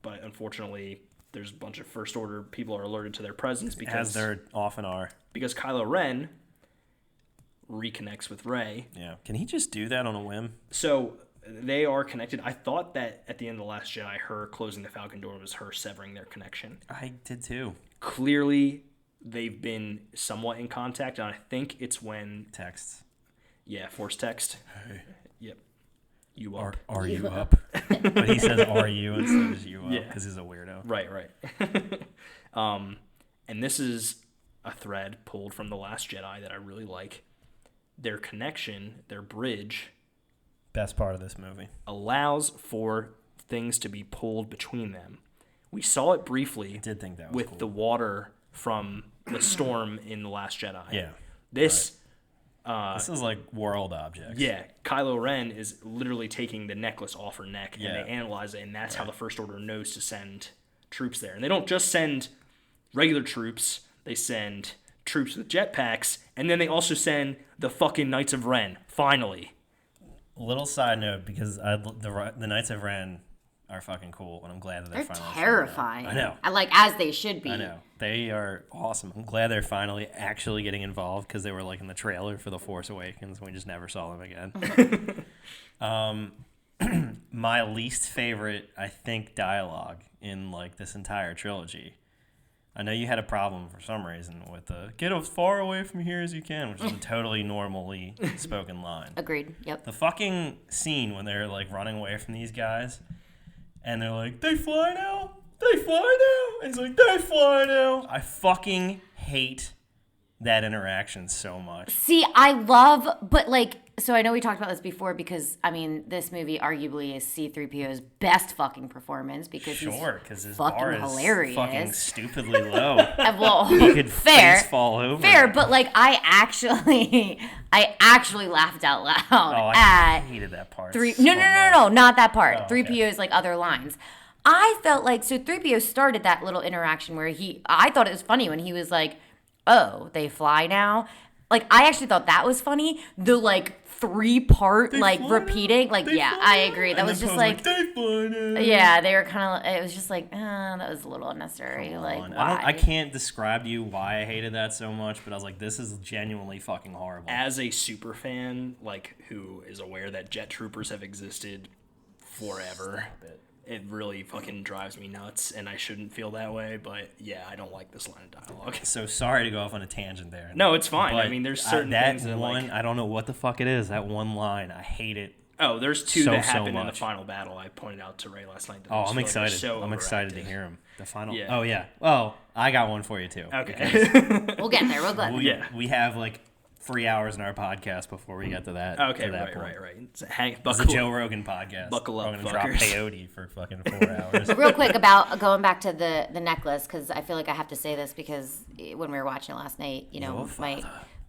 but unfortunately, there's a bunch of First Order people are alerted to their presence As because there often are. Kylo Ren reconnects with Rey. Yeah. Can he just do that on a whim? So they are connected. I thought that at the end of The Last Jedi, her closing the Falcon door was her severing their connection. I did too. Clearly, they've been somewhat in contact, and I think it's when, Texts. Force text. Yep. You Are, up. are you up? But he says, are you instead of you up Yeah. because he's a weirdo. Right. And this is a thread pulled from The Last Jedi that I really like. Their connection, their bridge, Best part of this movie. allows for things to be pulled between them. We saw it briefly I did think that was with cool. the water from the storm in The Last Jedi. Yeah. This, This is like world objects. yeah, Kylo Ren is literally taking the necklace off her neck, Yeah. and they analyze it, and that's how the First Order knows to send troops there. And they don't just send regular troops, they send troops with jetpacks, and then they also send the fucking Knights of Ren, finally. Little side note, because the Knights of Ren are fucking cool, and I'm glad that They're finally showing up. terrifying. I know. As they should be. I know. They are awesome. I'm glad they're finally actually getting involved because they were like in the trailer for The Force Awakens and we just never saw them again. My least favorite, I think, dialogue in like this entire trilogy. I know you had a problem for some reason with the "get as far away from here as you can," which is a totally normally spoken line. Agreed. Yep. The fucking scene when they're like running away from these guys and they're like, "They fly now? They fly now?" And it's like, "They fly now." I fucking hate that interaction so much. See, I love, but so I know we talked about this before because, I mean, this movie arguably is C-3PO's best fucking performance because Sure, because his fucking bar is hilarious. fucking stupidly low. well, He could fair, face fall over. fair, but I actually laughed out loud Oh, I at hated that part. three. so No, much. not that part. Oh, okay. 3PO's other lines. I felt like 3PO started that little interaction where I thought it was funny when he was like, "Oh, they fly now." I actually thought that was funny. The 3-part fly repeating. now. They Yeah, fly I now. agree. That And was then just Poe's "They fly now." yeah, they were kind of. It was just that was a little unnecessary. Come Why? on. I can't describe to you why I hated that so much, but I was like, this is genuinely fucking horrible. As a super fan, who is aware that jet troopers have existed forever, it really fucking drives me nuts, and I shouldn't feel that way, but yeah, I don't like this line of dialogue. So sorry to go off on a tangent there. No, it's fine. I But mean, there's certain that things that one, I don't know what the fuck it is. That one line, I hate it Oh, there's two so that happen in the much. final battle. I pointed out to Ray last night. that Oh, I just I'm feel like are excited. so I'm excited to overacted. hear him. The final. Yeah. Oh yeah. Oh, I got one for you too. Okay. We'll get there. We'll get there. We have like 3 hours in our podcast before we get to that. Okay, to that right. point. It's It's a Joe Rogan podcast. Buckle up, I'm gonna drop fuckers. peyote for fucking 4 hours. Real quick about going back to the necklace, because I feel like I have to say this because when we were watching it last night,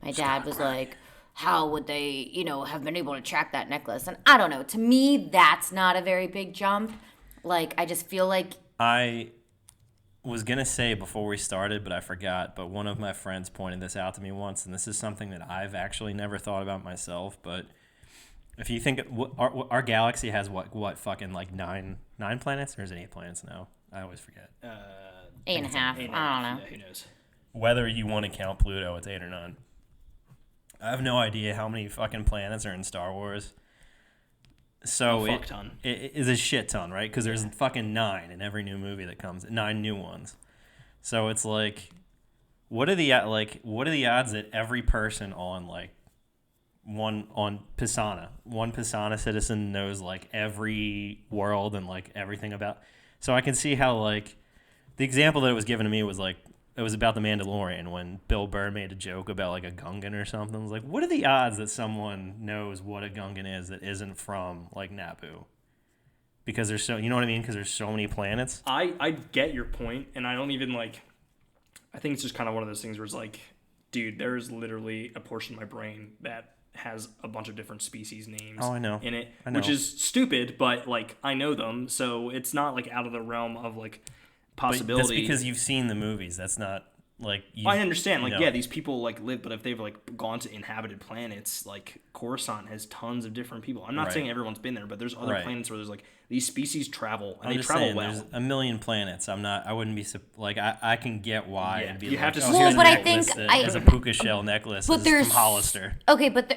my dad was like, how would they, have been able to track that necklace? And I don't know. To me, that's not a very big jump. Like, I just feel like... I was going to say before we started, but I forgot. But one of my friends pointed this out to me once, and this is something that I've actually never thought about myself. But if you think our galaxy has what fucking like nine planets, or is it 8 planets now? I always forget. 8.5. I don't know. Yeah, who knows? Whether you want to count Pluto, it's 8 or 9. I have no idea how many fucking planets are in Star Wars. So fuck ton. It is a shit ton, right? Because there's fucking 9 in every new movie that comes. 9 new ones. So it's like, what are the odds that every person on one Pisana citizen knows like every world and like everything about? So I can see how like the example that was given to me was like, it was about the Mandalorian when Bill Burr made a joke about like a Gungan or something. I was like, what are the odds that someone knows what a Gungan is that isn't from like Naboo? Because there's so, you know what I mean? Because there's so many planets. I get your point, and I don't even I think it's just kind of one of those things where it's like, dude, there's literally a portion of my brain that has a bunch of different species names Oh, I know. in it, I know. which is stupid, but like I know them, so it's not like out of the realm of like possibility. But that's because you've seen the movies. That's not like I understand, like, no. yeah, these people like live, but if they've like gone to inhabited planets, like Coruscant has tons of different people. I'm not Right. saying everyone's been there, but there's other Right. planets where there's like these species travel and I'm they just travel saying, well. there's a million planets. I wouldn't be like I can get why Yeah, and be you like, have to oh, Well, here's but a I necklace think that is a puka shell necklace. But It's there's from Hollister. Okay, but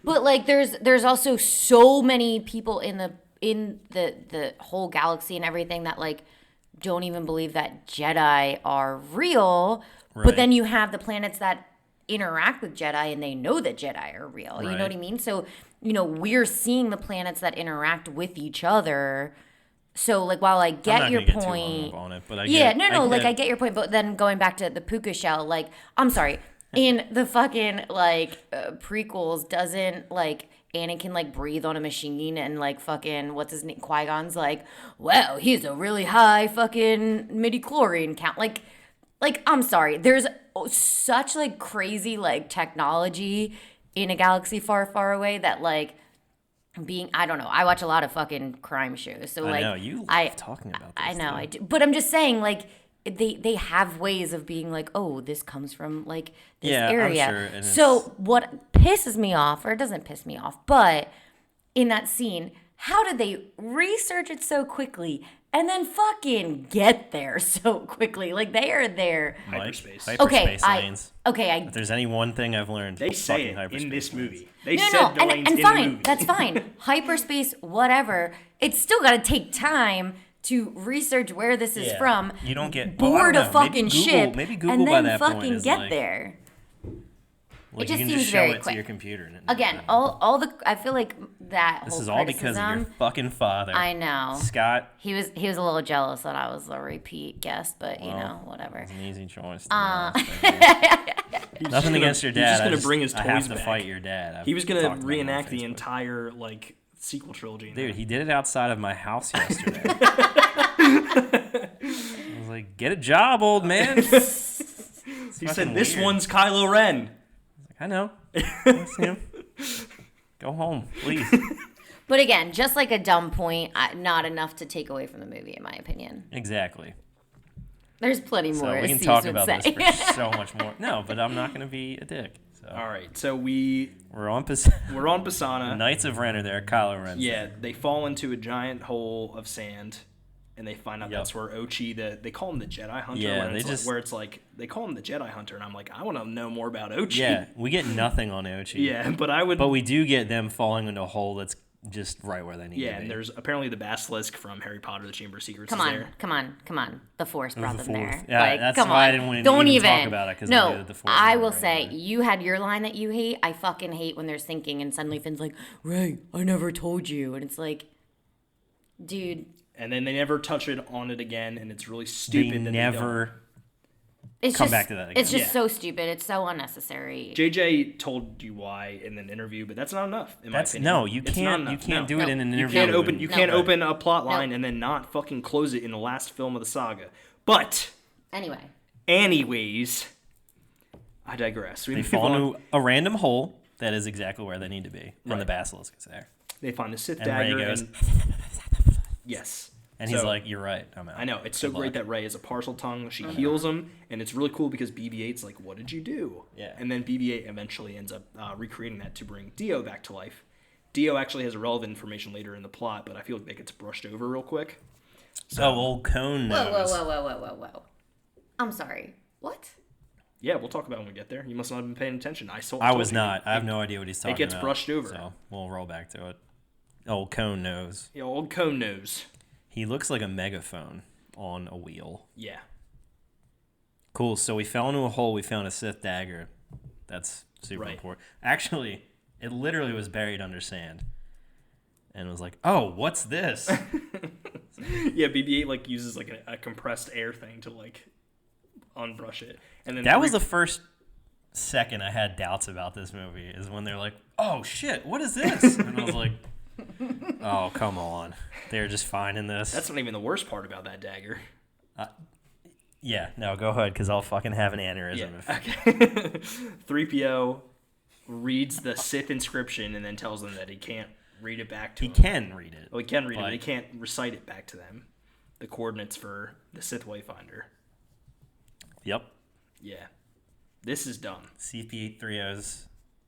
but like there's also so many people in the whole galaxy and everything that like don't even believe that Jedi are real. But Right. then you have the planets that interact with Jedi and they know that Jedi are real. You know Right. what I mean? So, we're seeing the planets that interact with each other. So like while I I'm get not your gonna get too hung point, up on it, but I yeah, get, I get your point, but then going back to the puka shell, like, I'm sorry, in the fucking, prequels, doesn't, Anakin, breathe on a machine and, fucking, what's his name, Qui-Gon's like, well, he's a really high fucking midi-chlorian count. I'm sorry, there's such, crazy, technology in a galaxy far, far away that, I don't know. I watch a lot of fucking crime shows, so I know you love talking about this. I know too. I do, but I'm just saying, they have ways of being like, oh, this comes from this Yeah, I'm area. sure, and So what pisses me off, or it doesn't piss me off, but in that scene, how did they research it so quickly and then fucking get there so quickly? They are there. Hyperspace. Hyperspace lanes. Okay, If there's any one thing I've learned, They it's say fucking it hyperspace in this lanes. movie. They no, said the lanes and in fine, the movie. that's fine. Hyperspace, whatever. It's still got to take time to research where this is Yeah. from. You don't get- well, I board don't a know. Maybe fucking Google- ship, maybe Google and by then that point fucking is get like- there. Like, just you can seems just show very it to quick. your computer. And Again, all the I feel like that this whole is all because of your criticism- fucking father. I know. Scott. He was a little jealous that I was a repeat guest, but whatever. It's an easy choice. To be honest with you. Nothing against your dad. He's just I gonna bring his I have toys to back. fight your dad. I've He was talked gonna about it on reenact the Facebook. entire sequel trilogy. Dude, he did it outside of my house yesterday. I was like, get a job, old man. he said, "This weird. one's Kylo Ren." I know. That's him. Go home, please. But again, just like a dumb point, not enough to take away from the movie, in my opinion. Exactly. There's plenty more. So we as can Steve talk would about say. this for so much more. No, but I'm not going to be a dick. So All right, so we're we're on on Pisana. Knights of Ren are there. Kylo Ren. Yeah, they fall into a giant hole of sand, and they find out Yep. that's where Ochi, they call him the Jedi Hunter. Yeah, where it's like they call him the Jedi Hunter, and I'm like, I want to know more about Ochi. Yeah, we get nothing on Ochi. Yeah, but I would. But we do get them falling into a hole that's just right where they need Yeah, to be. and there's apparently the basilisk from Harry Potter: The Chamber of Secrets Come is on, there. come on. The Force brought them there. Yeah, like, that's come why on. I didn't want to Don't even even talk about it, 'cause I no, knew that the Force I was will right say there. you had your line that you hate. I fucking hate when they're sinking and suddenly Finn's like, Ray, I never told you, and it's like, dude. And then they never touch it on it again, and it's really They stupid. never It's come just, back to that again. It's just Yeah. so stupid. It's so unnecessary. JJ told you why in an interview, but that's not enough. In my opinion. no, you It's not can't. enough. You can't No. do it in an You interview. can't open. You can't No. open a plot line No. and then not fucking close it in the last film of the saga. But, Anyway, anyways, I digress. We They need to move fall on. into a random hole that is exactly where they need to be, and the Right. basilisk is there. They find the Sith And Rey dagger. goes, And, yes. and he's So- like, "You're right. I'm out." I know, it's so Good great luck. that Rey is a partial tongue. She heals him, and it's really cool because BB-8's like, "What did you do?" Yeah. And then BB-8 eventually ends up recreating that to bring Dio back to life. Dio actually has relevant information later in the plot, but I feel like that gets brushed over real quick. So old Cone whoa, knows. whoa. I'm sorry. What? Yeah, we'll talk about it when we get there. You must not have been paying attention. I told was you. not. I have no idea what he's talking about. gets brushed over. So we'll roll back to it. Old Cone knows. Yeah, old Cone knows. He looks like a megaphone on a wheel. Yeah. Cool. So we fell into a hole. We found a Sith dagger. That's super Right. important. Actually, it literally was buried under sand. And it was like, oh, what's this? Yeah, BB-8 like uses like a compressed air thing to like unbrush it, and then That was the first second I had doubts about this movie, is when they're like, oh shit, what is this? And I was like, oh, come on. They're just finding this. That's not even the worst part about that dagger. Yeah, no, go ahead, because I'll fucking have an aneurysm. Yeah. If, Okay. 3PO reads the Sith inscription and then tells them that he can't read it back to he him. can read it. Well, he can read it, but- but he can't recite it back to them. The coordinates for the Sith Wayfinder. Yep. Yeah. This is dumb. CP30's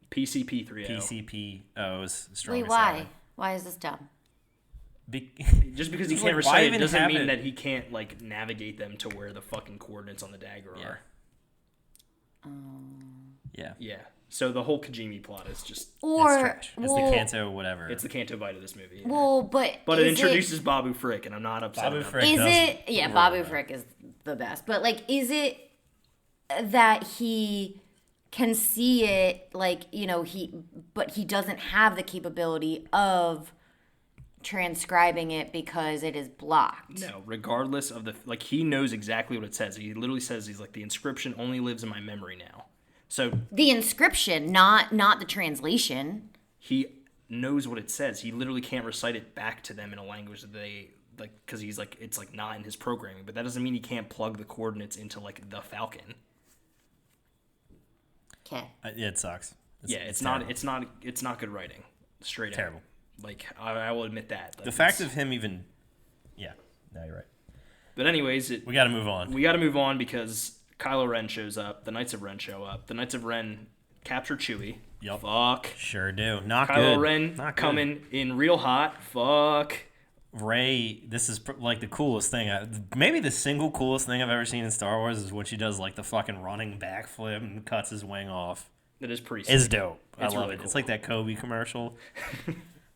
PCP-30. PCPO's strongest Wait, why? ally. Why is this dumb? Just because he It's can't like, why recite it even doesn't have mean it? that he can't like navigate them to where the fucking coordinates on the dagger are. Yeah. Yeah. So the whole Kajimi plot is just Or It's trash. It's well, the Kanto whatever. it's the Canto Bite of this movie. Yeah. well, but But it is introduces Babu Frick, and I'm not upset Babu about Frick. that. Is does it? Yeah, rule Babu that. Frick is the best. But like, is it that he can see it? Like, you know, but he doesn't have the capability of transcribing it because it is blocked. No, regardless of like he knows exactly what it says. He literally says he's like the inscription only lives in my memory now. So The inscription, not the translation. he knows what it says. He literally can't recite it back to them in a language that they like because he's like it's like not in his programming. But that doesn't mean he can't plug the coordinates into like the Falcon. Okay. It sucks. It's terrible. not good writing. Straight up. Terrible. Like I will admit that. Like, The fact it's- of him even. Yeah. No, you're right. But anyways, We got to move on. we got to move on because Kylo Ren shows up. The Knights of Ren show up. The Knights of Ren capture Chewie. Yup. Fuck. Sure do. Not Kylo good. Ren Not good. coming in real hot. Fuck. Rey, this is like the coolest thing. Maybe the single coolest thing I've ever seen in Star Wars is when she does like the fucking running backflip and cuts his wing off. That is pretty It's sick. dope. I It's love really it. It's cool. like that Kobe commercial.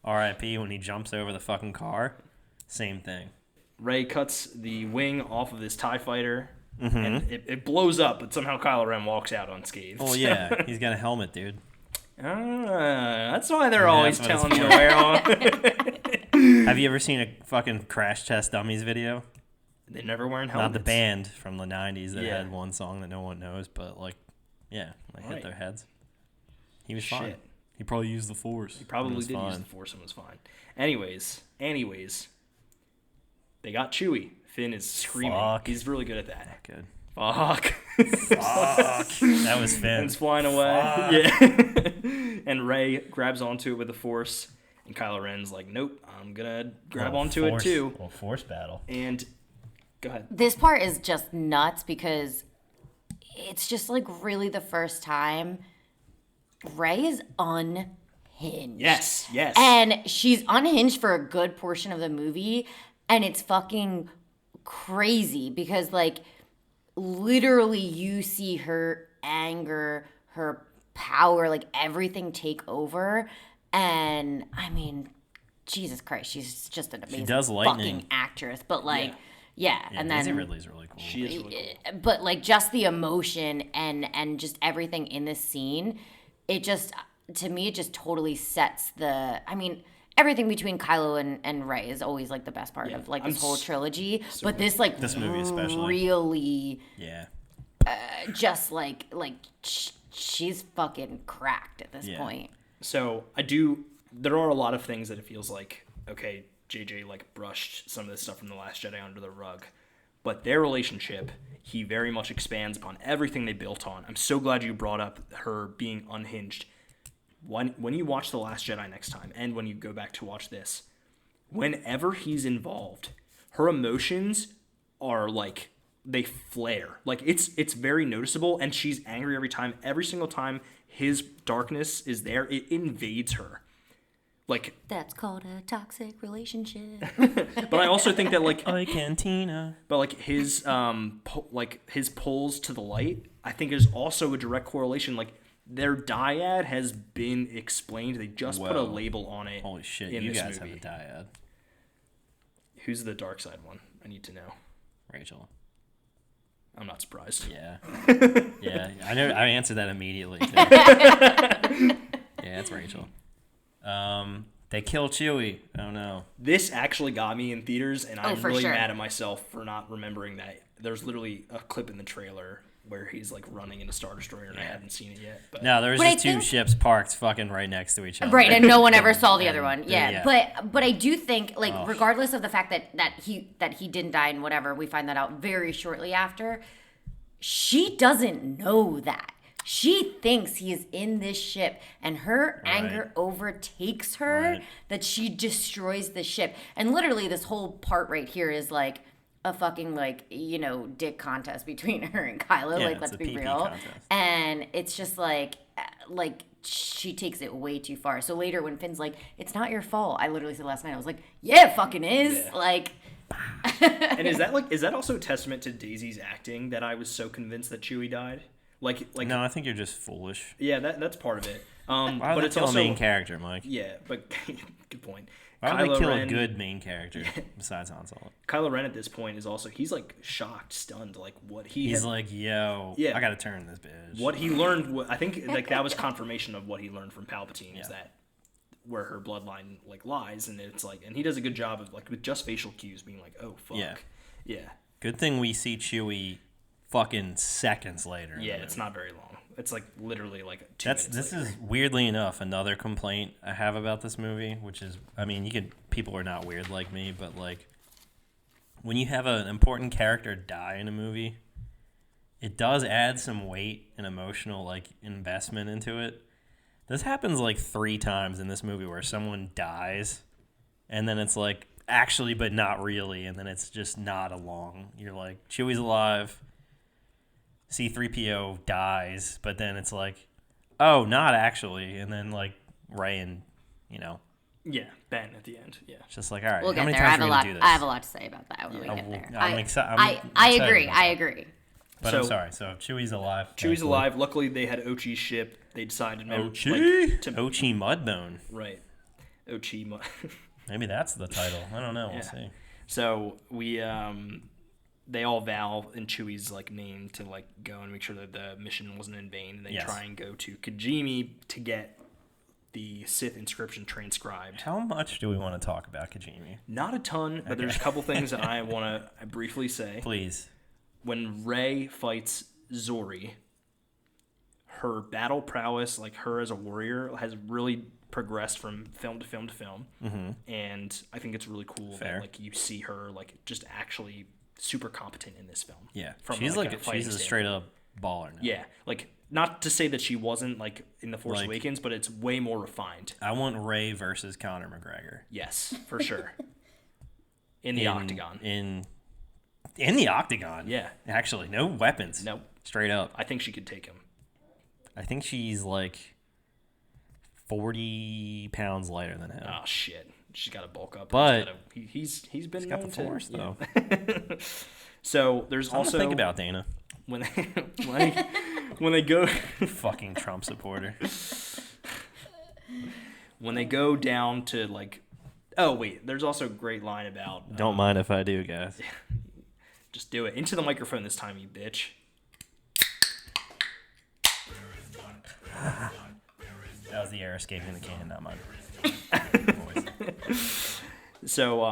R.I.P. when he jumps over the fucking car. Same thing. Rey cuts the wing off of this TIE fighter. Mm-hmm. And it blows up, but somehow Kylo Ren walks out unscathed. Oh yeah, he's got a helmet, dude. That's why they're always that's what telling it's you to wear on. Have you ever seen a fucking Crash Test Dummies video? They're never wearing helmets. Not the band from the 90s that Yeah. had one song that no one knows, but like, yeah, they hit Right. their heads. He was fine. Shit. He probably used the Force. He probably It was did use fine. the Force and was fine. Anyways, they got Chewie. Finn is screaming. Fuck. He's really good at that. Good. Fuck. Fuck. That was Finn. It's flying away. Yeah. And Rey grabs onto it with the Force, and Kylo Ren's like, "Nope, I'm gonna grab onto it too." Well, Force battle. And go ahead. This part is just nuts because it's just like really the first time Rey is unhinged. Yes. And she's unhinged for a good portion of the movie, and it's fucking crazy because like literally you see her anger, her power, like everything take over. And I mean, Jesus Christ, she's just an amazing does lightning. fucking actress. But like, yeah, and Daisy then Ridley's really cool. She is really cool. but like just the emotion and just everything in this scene, it just to me it just totally sets the. I mean, everything between Kylo and Rey is always like the best part of like this whole trilogy. But this like this movie especially really yeah. just like she's fucking cracked at this point. So there are a lot of things that it feels like, okay, JJ like brushed some of this stuff from The Last Jedi under the rug. But their relationship, he very much expands upon everything they built on. I'm so glad you brought up her being unhinged. When you watch The Last Jedi next time, and when you go back to watch this, whenever he's involved, her emotions are like, they flare. Like, it's very noticeable, and she's angry every time. Every single time his darkness is there, it invades her. Like, That's called a toxic relationship. but I also think that like, Oi, Cantina. but like his his pulls to the light, I think is also a direct correlation. Like, their dyad has been explained. They just put a label on it. Holy shit, in you this guys movie. have a dyad. Who's the dark side one? I need to know. Rachel. I'm not surprised. Yeah. Yeah, I know. I answered that immediately. Too. Yeah, it's Rachel. They kill Chewie. Oh no. This actually got me in theaters, and I'm for really sure. mad at myself for not remembering that. There's literally a clip in the trailer where he's like running in a Star Destroyer, and I haven't seen it yet. But No, there was But I just two think- ships parked fucking right next to each other. Right, and no one ever saw the other one. Yeah, Yeah, yeah. but I do think like regardless of the fact that he didn't die and whatever, we find that out very shortly after. She doesn't know that. She thinks he is in this ship, and her anger overtakes her Right. that she destroys the ship. And literally, this whole part right here is like a fucking dick contest between her and Kylo. Yeah, like, it's let's a be pee-pee real. contest. And it's just like she takes it way too far. So later, when Finn's like, "It's not your fault," I literally said last night, I was like, "Yeah, it fucking is." Yeah. Like. and is that also a testament to Daisy's acting that I was so convinced that Chewie died? Like No, I think you're just foolish. yeah, that's part of it. Why But would they it's kill also a main character, Mike? yeah, but good point. Why would they kill Ren, a good main character besides Han Solo? Kylo Ren at this point is also he's like shocked, stunned, like what he He's had, like, yo, Yeah. I gotta turn this bitch. what he learned. I think like that was confirmation of what he learned from Palpatine is that where her bloodline like lies, and it's like, and he does a good job of like with just facial cues being like, oh fuck, yeah. Good thing we see Chewie fucking seconds later. in the Yeah, movie. it's not very long. It's like literally like 2 minutes This later. is weirdly enough another complaint I have about this movie, which is, I mean, people are not weird like me, but like when you have an important character die in a movie, it does add some weight and emotional like investment into it. This happens like 3 times in this movie where someone dies, and then it's like actually, but not really, and then it's just not along. You're like, Chewie's alive. C-3PO dies, but then it's like, oh, not actually. And then, like, Rey and, yeah, Ben at the end. Yeah, it's just like, all right, We'll how get many there. I times have are a we lot. going to do this? I have a lot to say about that when we get there. I'm I excited agree. about I it. agree. But So- I'm sorry. So Chewie's alive. Chewie's thankfully. alive. Luckily, they had Ochi's ship. They decided Ochi? to Ochi Mudbone. right, Ochi. Maybe that's the title. I don't know. We'll Yeah. see. So we they all vow in Chewie's like name to like go and make sure that the mission wasn't in vain. And they Yes. try and go to Kijimi to get the Sith inscription transcribed. How much do we want to talk about Kijimi? Not a ton, but there's a couple things that I want to briefly say. Please. When Rey fights Zori, her battle prowess, like her as a warrior, has really progressed from film to film to film. Mm-hmm. And I think it's really cool Fair. that like you see her like just actually super competent in this film. Yeah. From, She's like, a she's fighting a standpoint. straight up baller now. Yeah, like not to say that she wasn't like in the Force Like- Awakens, but it's way more refined. I want Rey versus Conor McGregor. Yes, for sure. In the octagon. In the octagon. Yeah. Actually, no weapons. Nope. Straight up. I think she could take him. I think she's like 40 pounds lighter than him. Oh shit, she's got to bulk up. But he's been He's got the known to- force, yeah. though. So there's Something also to think about, Dana. when when they go Fucking Trump supporter. when they go down to like Oh wait, there's also a great line about Don't mind if I do, guys. just do it into the microphone this time, you bitch. That was the air escaping the can, not mine. So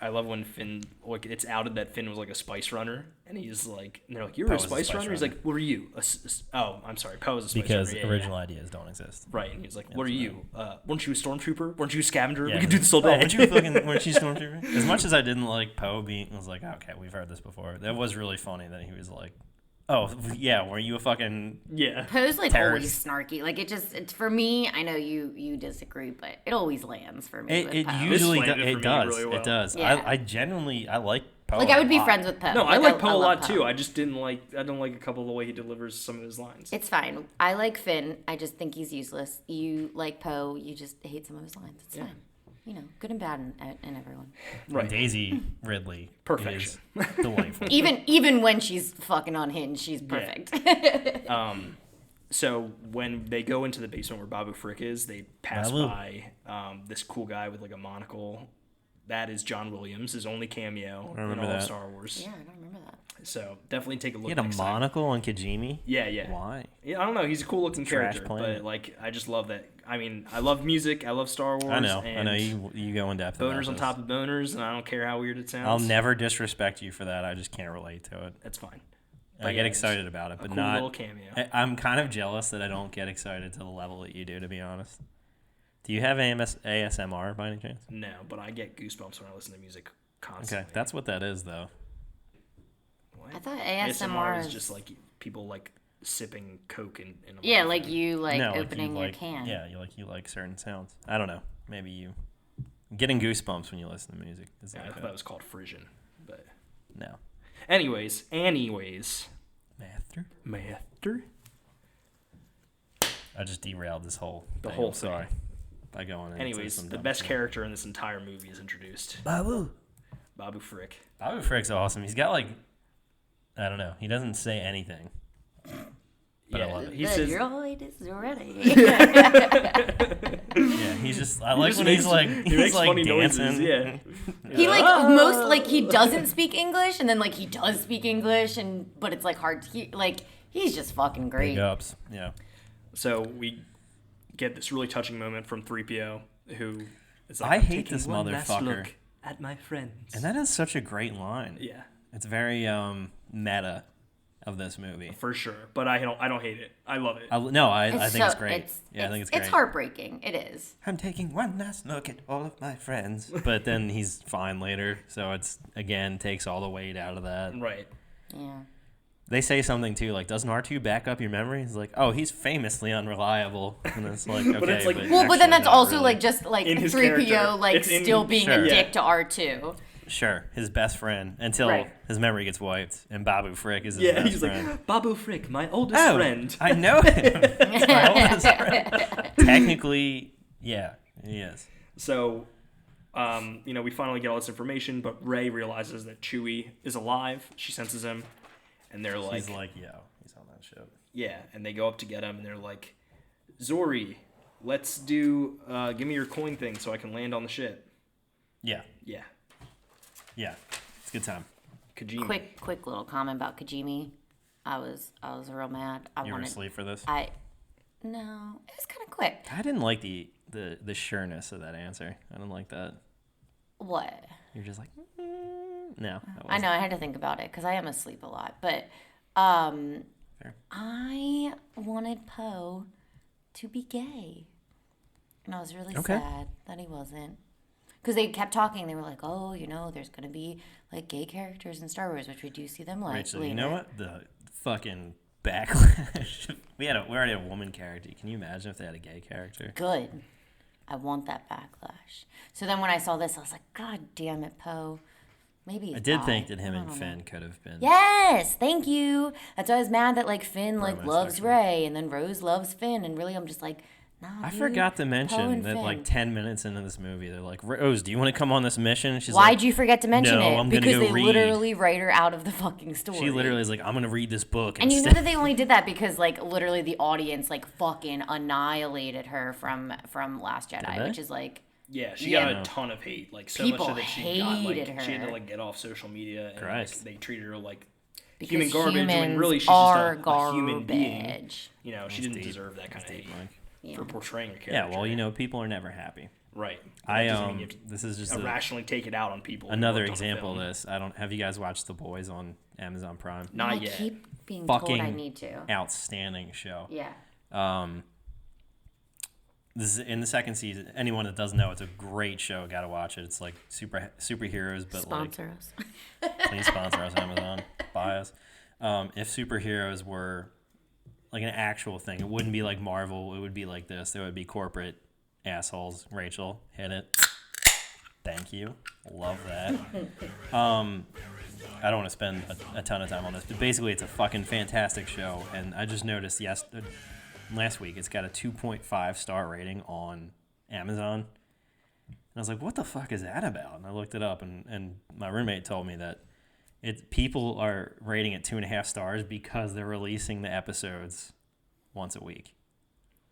I love when Finn, like, it's outed that Finn was like a spice runner, and he's like, and they're like, "You're Poe a was a spice spice runner?" He's runner. like, "What are you?" Oh, I'm sorry, Poe is a spice Because runner. Yeah, original ideas don't exist. right, and he's like, "What are you? Weren't you a stormtrooper? Weren't you a scavenger? Yeah, we could do this all day." weren't you Stormtrooper? As much as I didn't like Poe being, I was like, okay, we've heard this before. That was really funny that he was like, oh, yeah, were you a fucking... Yeah. Poe's like Terrorist. always snarky. Like it's for me. I know you disagree, but it always lands for me. It with Poe. usually landed for it me does. really well. It does. Yeah. I genuinely, I like Poe like I would be lot. friends with Poe. No, I like Poe a love lot Poe. too. I just didn't like. I don't like a couple of the way he delivers some of his lines. It's fine. I like Finn. I just think he's useless. You like Poe. You just hate some of his lines. It's fine. You know, good and bad in everyone. Right. Daisy Ridley Perfection. is delightful. Even when she's fucking unhinged, she's perfect. So when they go into the basement where Babu Frick is, they pass Babu. by this cool guy with like a monocle. That is John Williams, his only cameo in all remember of that. Star Wars. Yeah, I don't remember that. So definitely take a look. He had a next time. monocle on Kijimi? Yeah. Why? Yeah, I don't know. He's a cool looking Trash character, planet. but like I just love that. I mean, I love music. I love Star Wars. I know. And You go in depth. about boners on this. top of boners, and I don't care how weird it sounds. I'll never disrespect you for that. I just can't relate to it. That's fine. I But get yeah, excited about it, a but cool not. little cameo. I'm kind of jealous that I don't get excited to the level that you do, to be honest. Do you have ASMR by any chance? No, but I get goosebumps when I listen to music constantly. Okay, that's what that is, though. What? I thought ASMR is just like people like sipping Coke in a Yeah, microphone. like you like No, opening you your like, can. Yeah, you like certain sounds. I don't know. Maybe you getting goosebumps when you listen to music. Is Yeah, I like thought that was called Frisian, but no. anyways, Master. I just derailed this whole The thing. whole I'm sorry. By going into anyways, some the dumb best shit. character in this entire movie is introduced. Babu. Babu Frick. Babu Frick's awesome. He's got like, I don't know. He doesn't say anything. But I love it. He The says droid is ready. Yeah, he's just. I like just when makes- he's like he makes funny dancing. noises, yeah. He like most like he doesn't speak English, and then like he does speak English, but it's like hard to hear. Like he's just fucking great. Big ups. Yeah. So we get this really touching moment from 3PO, who is like, I "I'm hate taking this one last motherfucker." look at my friends. And that is such a great line. Yeah, It's very meta of this movie. for sure. But I don't hate it. I love it. I think it's great. I think it's great. It's heartbreaking. It is. I'm taking one last look at all of my friends. But then he's fine later. So it's, again, takes all the weight out of that. Right. Yeah. They say something, too, like, doesn't R2 back up your memory? He's like, oh, he's famously unreliable. And it's like, okay. it's like- Well, but then actually that's not also really. like just like In his 3PO character. like It's in- still being Sure. a Yeah. dick to R2. Sure, his best friend, until Right. his memory gets wiped, and Babu Frick is his Yeah, best he's friend. like Babu Frick, my oldest Oh, friend. I know him. It's my oldest friend. Technically, yeah, he is. So, we finally get all this information, but Rey realizes that Chewie is alive. She senses him, and they're like, He's like, yo, he's on that ship. yeah, and they go up to get him, and they're like, Zori, let's do, give me your coin thing so I can land on the ship. Yeah, Yeah, yeah, it's a good time. Kojima. Quick little comment about Kojimi. I was real mad. You were asleep for this? No, it was kind of quick. I didn't like the sureness of that answer. I didn't like that. What? You're just like, no. that I wasn't- know I had to think about it because I am asleep a lot, but Fair. I wanted Poe to be gay, and I was really Okay. sad that he wasn't. Because they kept talking, they were like, "Oh, there's gonna be like gay characters in Star Wars, which we do see them like Rachel, later." you know what? The fucking backlash. we already had a woman character. Can you imagine if they had a gay character? Good. I want that backlash. So then when I saw this, I was like, "God damn it, Poe." Maybe he's I did bi. think that him I and don't know. Finn could have been. Yes, thank you. That's why I was mad that like Finn like Bromance loves spectrum. Rey, and then Rose loves Finn, and really I'm just like, nah. I dude, forgot to Poe mention and that Finn. like 10 minutes into this movie, they're like, Rose, do you want to come on this mission? She's Why'd like, you forget to mention "No, it? I'm gonna Because go they read." literally write her out of the fucking story. She literally is like, I'm going to read this book. And you know instead." that they only did that because like literally the audience like fucking annihilated her from Last Jedi, they? which is like Yeah, she Yeah. got a ton of hate, like so People much that she got like hated she had to her. like get off social media, and like, Christ. they treated her like Because human garbage when humans really she's are just a human being. garbage. You know, she didn't deep. deserve that kind of Deep, hate Mike. for portraying a character. Yeah, well, you know, people are never happy. right. I That doesn't mean you have to this is just irrationally take it out on people. who another worked on the example of film. this. I don't have you guys watched The Boys on Amazon Prime? Not I yet. keep being Fucking told I need to. outstanding show. Yeah. This is in the second season. Anyone that doesn't know, it's a great show. Got to watch it. It's like superheroes, but Sponsor us. like please sponsor us, Amazon, buy us. If superheroes were like an actual thing, it wouldn't be like Marvel. It would be like this. There would be corporate assholes. Rachel, hit it. Thank you. Love that. I don't want to spend a ton of time on this, but basically it's a fucking fantastic show. And I just noticed last week it's got a 2.5 star rating on Amazon. And I was like, what the fuck is that about? And I looked it up, and my roommate told me that people are rating it 2.5 stars because they're releasing the episodes once a week.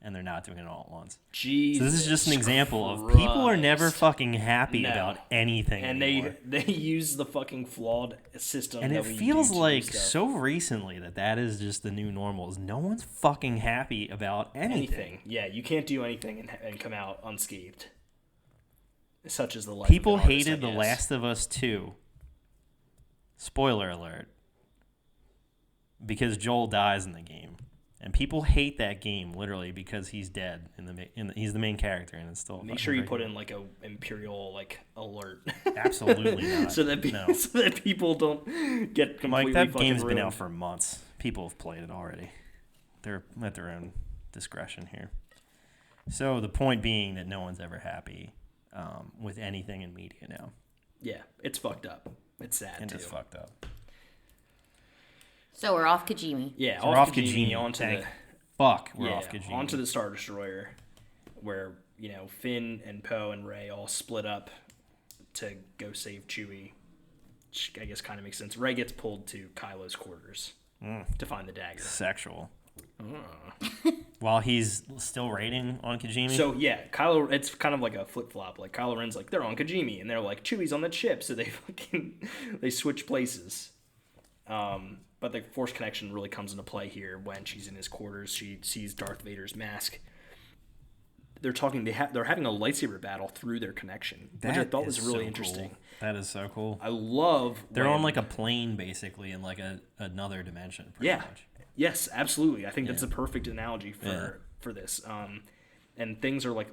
And they're not doing it all at once. Jesus So this is just an example of people are never Christ. fucking happy No. about anything And anymore. they use the fucking flawed system. And that it we feels do to like do stuff. so recently that is just the new normal. Is no one's fucking happy about anything. Yeah, you can't do anything and come out unscathed. Such as the life. People of an artist, hated I The guess. Last of Us 2. Spoiler alert. Because Joel dies in the game. And people hate that game literally because he's dead he's the main character, and it's still Make sure you put in like a imperial like alert. absolutely not. so that No. so that people don't get completely Mike, that fucking game's been ruined. out for months. People have played it already. They're at their own discretion here. So the point being that no one's ever happy with anything in media now. Yeah, it's fucked up. It's sad And too. it's fucked up. So we're off Kajimi. Yeah, So we're off Kajimi, Kajimi. onto Thank the fuck we're off Kajimi. onto the Star Destroyer, where Finn and Poe and Rey all split up to go save Chewie. Which I guess kind of makes sense. Rey gets pulled to Kylo's quarters to find the dagger. Sexual. While he's still raiding on Kajimi. So yeah, Kylo. It's kind of like a flip flop. Like Kylo Ren's like they're on Kajimi, and they're like Chewie's on the ship. So they switch places. But the Force connection really comes into play here when she's in his quarters. She sees Darth Vader's mask. They're talking. They're having a lightsaber battle through their connection, which I That thought was is really so interesting. cool. That is so cool. I love. They're when- on like a plane basically in like another dimension. Pretty much. Yes, absolutely. I think that's a perfect analogy for this. And things are like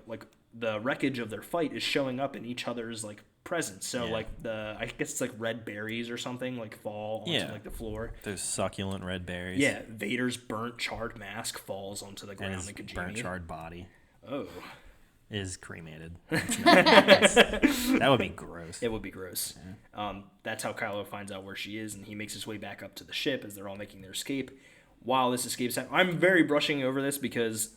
the wreckage of their fight is showing up in each other's like presence. So like I guess it's like red berries or something like fall onto like the floor. Those succulent red berries. Yeah, Vader's burnt charred mask falls onto the And ground his in Kajimi. burnt charred body Oh, is cremated. That would be gross. it would be gross. That's how Kylo finds out where she is, and he makes his way back up to the ship as they're all making their escape. While this escape's happening, I'm very brushing over this because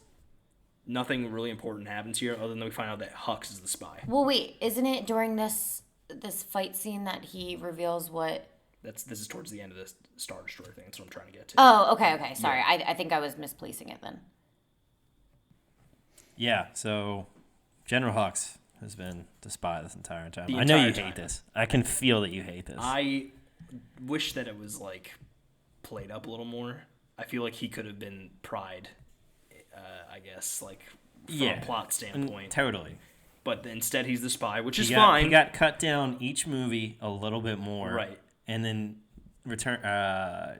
nothing really important happens here other than we find out that Hux is the spy. Well, wait, isn't it during this fight scene that he reveals what? This is towards the end of this Star Destroyer thing. That's what I'm trying to get to. Oh, okay. Sorry, I think I was misplacing it then. Yeah, so General Hux has been the spy this entire time. The I know you entire hate time. this. I can feel that you hate this. I wish that it was like played up a little more. I feel like he could have been Pride, I guess, like from a plot standpoint. Totally. But instead, he's the spy, which is He fine. got cut down each movie a little bit more. Right. And then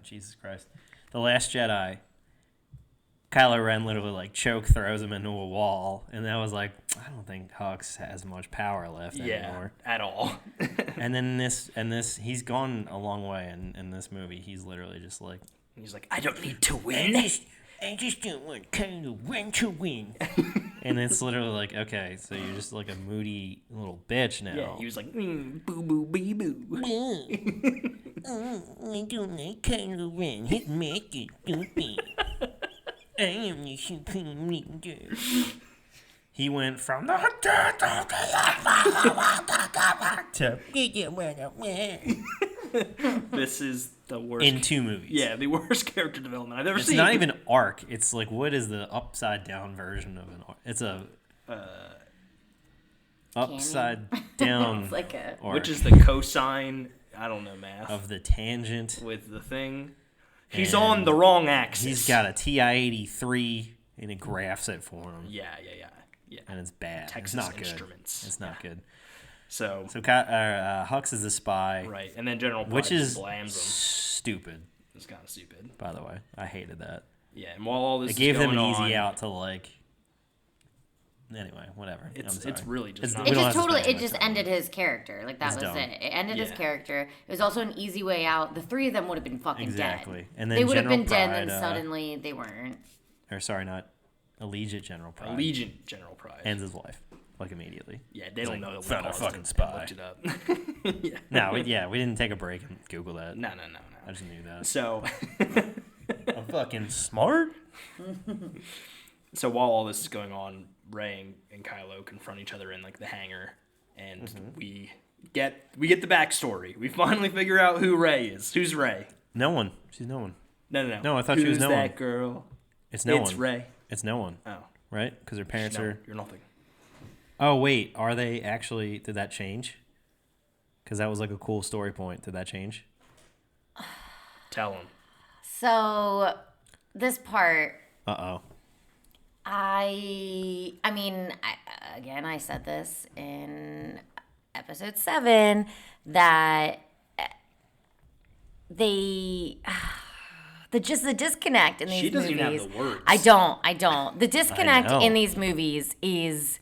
Jesus Christ. The Last Jedi, Kylo Ren literally like choke throws him into a wall, and that was like, I don't think Hux has much power left anymore. at all. And then this he's gone a long way in this movie. He's literally just like, He's like, I don't need to win. I just don't want Kylo Ren to win. And it's literally like, okay, so you're just like a moody little bitch now. Yeah, he was like, boo boo bee boo. I don't like Kylo Ren. His mask is stupid. I am the supreme leader. He went from the to This is the worst. in 2 movies. Yeah, the worst character development I've ever It's seen. not even arc. It's like, what is the upside down version of an arc? It's a upside down, It's like a... arc Which is the cosine, I don't know math, of the tangent. with the thing. He's And on the wrong axis. He's got a TI-83, and it graphs it for him, Yeah. and it's bad. Texas it's not good. Instruments. It's not good. So So Hux is a spy, right, and then General Pride which is blams him. stupid. It's kind of stupid. By the way, I hated that. Yeah, and while all this It gave is them going an easy on, out to like. Anyway, whatever. It's I'm sorry. really just It's- not- we It don't just have to totally, spend it much just time. ended his character. Like, that It's was dumb. it. It ended his Yeah. character. It was also an easy way out. The three of them would have been fucking Exactly. dead. And then they would have General been dead, Pride, then suddenly they weren't. Or sorry, not Allegiant General Pride. Allegiant General Pride. Ends his life like immediately. Yeah, they don't know that we found a paused fucking and spy. looked it up. Yeah. No, we didn't take a break and Google that. No. I just knew that. So, I'm fucking smart. so while all this is going on, Rey and Kylo confront each other in like the hangar, and Mm-hmm. we get the backstory. We finally figure out who Rey is. Who's Rey? No one. She's no one. No. No, I thought she was no Who's one. that girl? It's no It's one. Rey. It's no one. Oh, Right? Because her parents no, are. you're nothing. Oh wait, are they actually? Did that change? Because that was like a cool story point. Did that change? Tell him. So, this part, Uh-oh. I said this in episode 7 that the disconnect in these She doesn't movies. even have the words. I don't. The disconnect know. in these movies is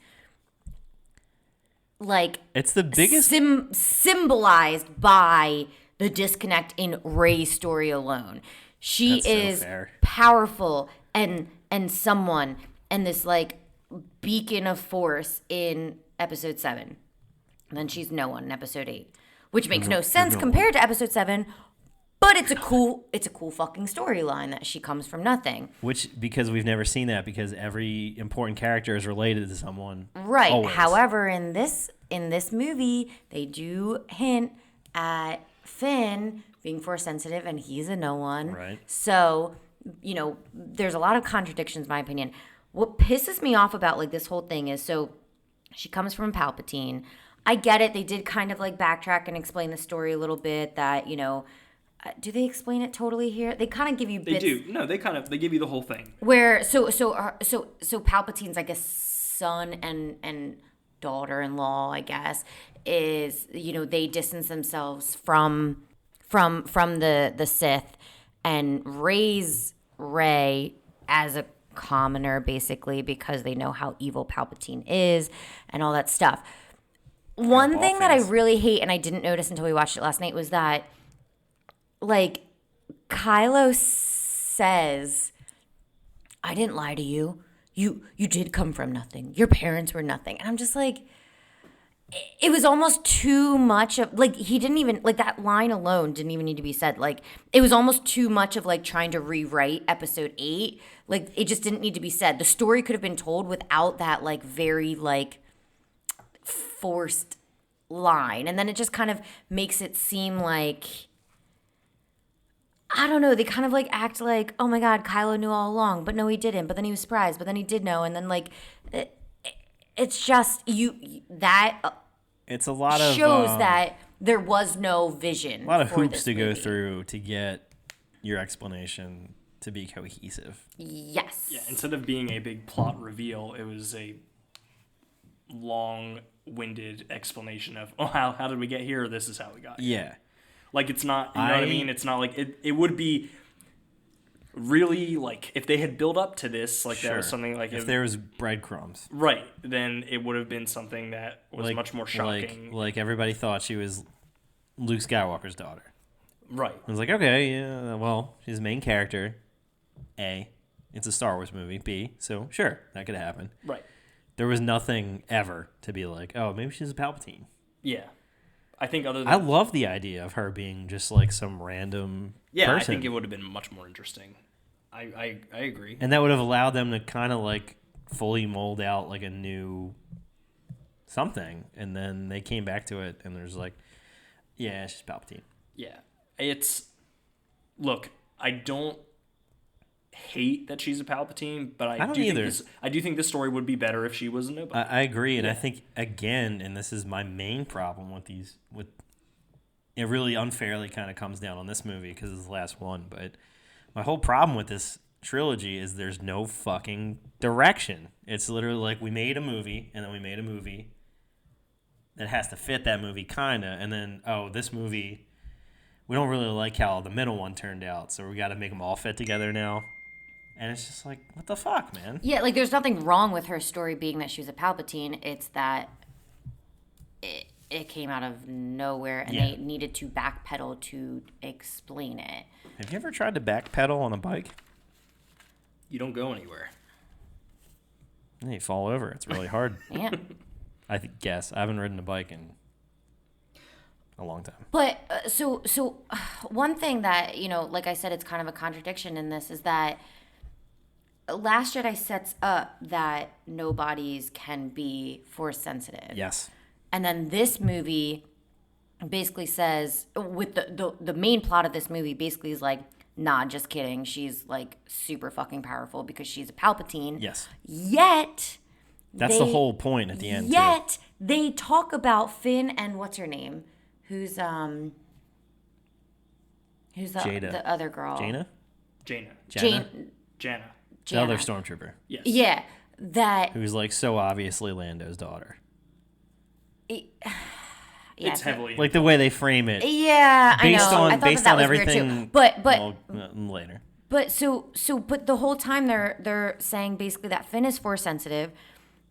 like It's the biggest. symbolized by the disconnect in Rey's story alone. She That's so is fair. powerful and someone and this like beacon of force in episode 7. And then she's no one in episode 8, which makes no sense compared to episode 7. But it's a cool fucking storyline that she comes from nothing. Which, because we've never seen that, because every important character is related to someone. Right. Always. However, in this movie, they do hint at Finn being force sensitive, and he's a no one. Right. So, there's a lot of contradictions, in my opinion. What pisses me off about like this whole thing is, so she comes from Palpatine. I get it. They did kind of like backtrack and explain the story a little bit. That do they explain it totally here? They kind of give you They bits. do. No, they give you the whole thing. Where so Palpatine's, I guess, son and daughter-in-law, I guess, is they distance themselves from the Sith and raise Rey as a commoner, basically, because they know how evil Palpatine is and all that stuff. One thing that I really hate, and I didn't notice until we watched it last night, was that like Kylo says, "I didn't lie to you. You did come from nothing. Your parents were nothing." And I'm just like, it was almost too much of like, he didn't even like, that line alone didn't even need to be said. Like, it was almost too much of like trying to rewrite episode 8. Like, it just didn't need to be said. The story could have been told without that like very like forced line. And then it just kind of makes it seem like, I don't know, they kind of like act like, oh my God, Kylo knew all along, but no, he didn't. But then he was surprised, but then he did know. And then like, it's just It's a lot of shows that there was no vision. a lot of for hoops this to go movie. through to get your explanation to be cohesive. Yes. Yeah, instead of being a big plot reveal, it was a long-winded explanation of, oh, how did we get here? This is how we got here. Yeah. Like, it's not, you know what I mean? It's not like, it would be really, like, if they had built up to this, like, that was something like... if there was breadcrumbs. Right, then it would have been something that was much more shocking. Like everybody thought she was Luke Skywalker's daughter. Right. I was like, okay, yeah, well, she's the main character. A, it's a Star Wars movie. B, so sure, that could happen. Right. There was nothing ever to be like, oh, maybe she's a Palpatine. Yeah. I think other than... I love the idea of her being just like some random Yeah, person. I think it would have been much more interesting. I agree. And that would have allowed them to kind of like fully mold out like a new something. And then they came back to it and there's like, yeah, she's Palpatine. Yeah. It's... Look, I don't... hate that she's a Palpatine, but I don't do either. I do think this story would be better if she was a nobody. I agree, and I think again, and this is my main problem with it really unfairly kind of comes down on this movie because it's the last one. But my whole problem with this trilogy is there's no fucking direction. It's literally like we made a movie, and then we made a movie that has to fit that movie kinda, and then this movie we don't really like how the middle one turned out, so we got to make them all fit together now. And it's just like, what the fuck, man? Yeah, like there's nothing wrong with her story being that she was a Palpatine. It's that it came out of nowhere, and they needed to backpedal to explain it. Have you ever tried to backpedal on a bike? You don't go anywhere. You fall over. It's really hard. Yeah. I guess. I haven't ridden a bike in a long time. But so one thing that, like I said, it's kind of a contradiction in this is that Last Jedi sets up that nobodies can be force sensitive. Yes. And then this movie basically says, with the main plot of this movie basically is like, nah, just kidding. She's like super fucking powerful because she's a Palpatine. Yes. Yet That's the whole point at the end. Yet they talk about Finn and what's her name? Who's Jada. the other girl? Jaina? Jana. Jana. The other stormtrooper. Yes. Yeah, that Who's like so obviously Lando's daughter. It's heavily Like the way they frame it. Yeah, Based I know. on I thought based that on was weird everything. too. But later. But but the whole time they're saying basically that Finn is force sensitive.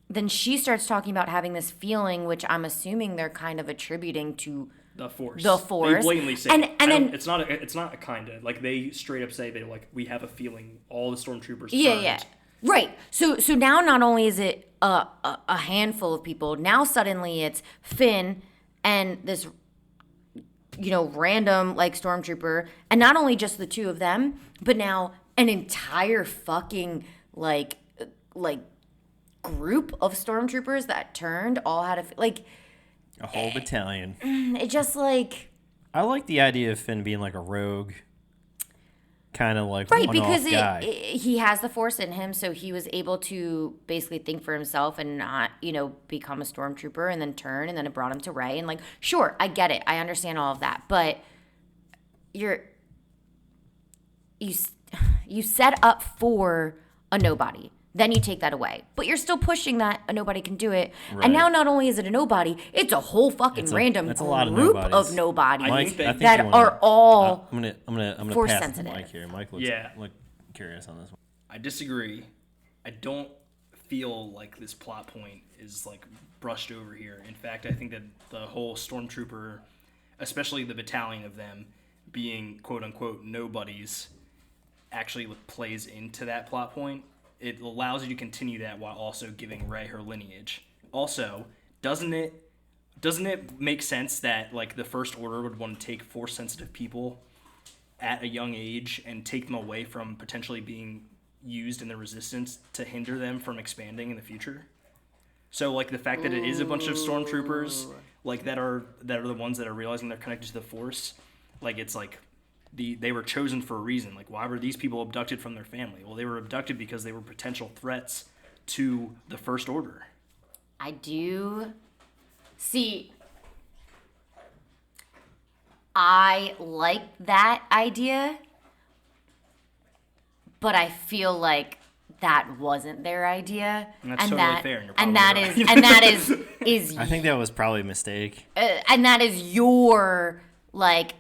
Then she starts talking about having this feeling, which I'm assuming they're kind of attributing to the Force. They blatantly say, and then it's not a kind of like they straight up say they like we have a feeling all the stormtroopers. Yeah. Right. So now not only is it a handful of people, now suddenly it's Finn and this random like stormtrooper, and not only just the two of them, but now an entire fucking like group of stormtroopers that turned all had A whole battalion. it just like I like the idea of Finn being like a rogue, kind of like right one-off because guy. he has the Force in him, so he was able to basically think for himself and not become a stormtrooper and then turn, and then it brought him to Rey, and like sure, I get it, I understand all of that, but you set up for a nobody. Then you take that away. But you're still pushing that a nobody can do it. Right. And now not only is it a nobody, it's a whole fucking random that's a lot of group nobodies. of nobodies Mike, I think that are all I'm gonna force pass sensitive. the mic here. Mike looks look curious on this one. I disagree. I don't feel like this plot point is like brushed over here. In fact, I think that the whole stormtrooper, especially the battalion of them being quote unquote nobodies, actually plays into that plot point. It allows you to continue that while also giving Rey her lineage. Also, doesn't it make sense that like the First Order would want to take force sensitive people at a young age and take them away from potentially being used in the Resistance to hinder them from expanding in the future? So like the fact that it is a bunch of stormtroopers like that are the ones that are realizing they're connected to the Force, like it's like they were chosen for a reason. Like, why were these people abducted from their family? Well, they were abducted because they were potential threats to the First Order. I do see. I like that idea, but I feel like that wasn't their idea, And that's totally fair, and you're and probably that right. is I think that was probably a mistake. and that is your like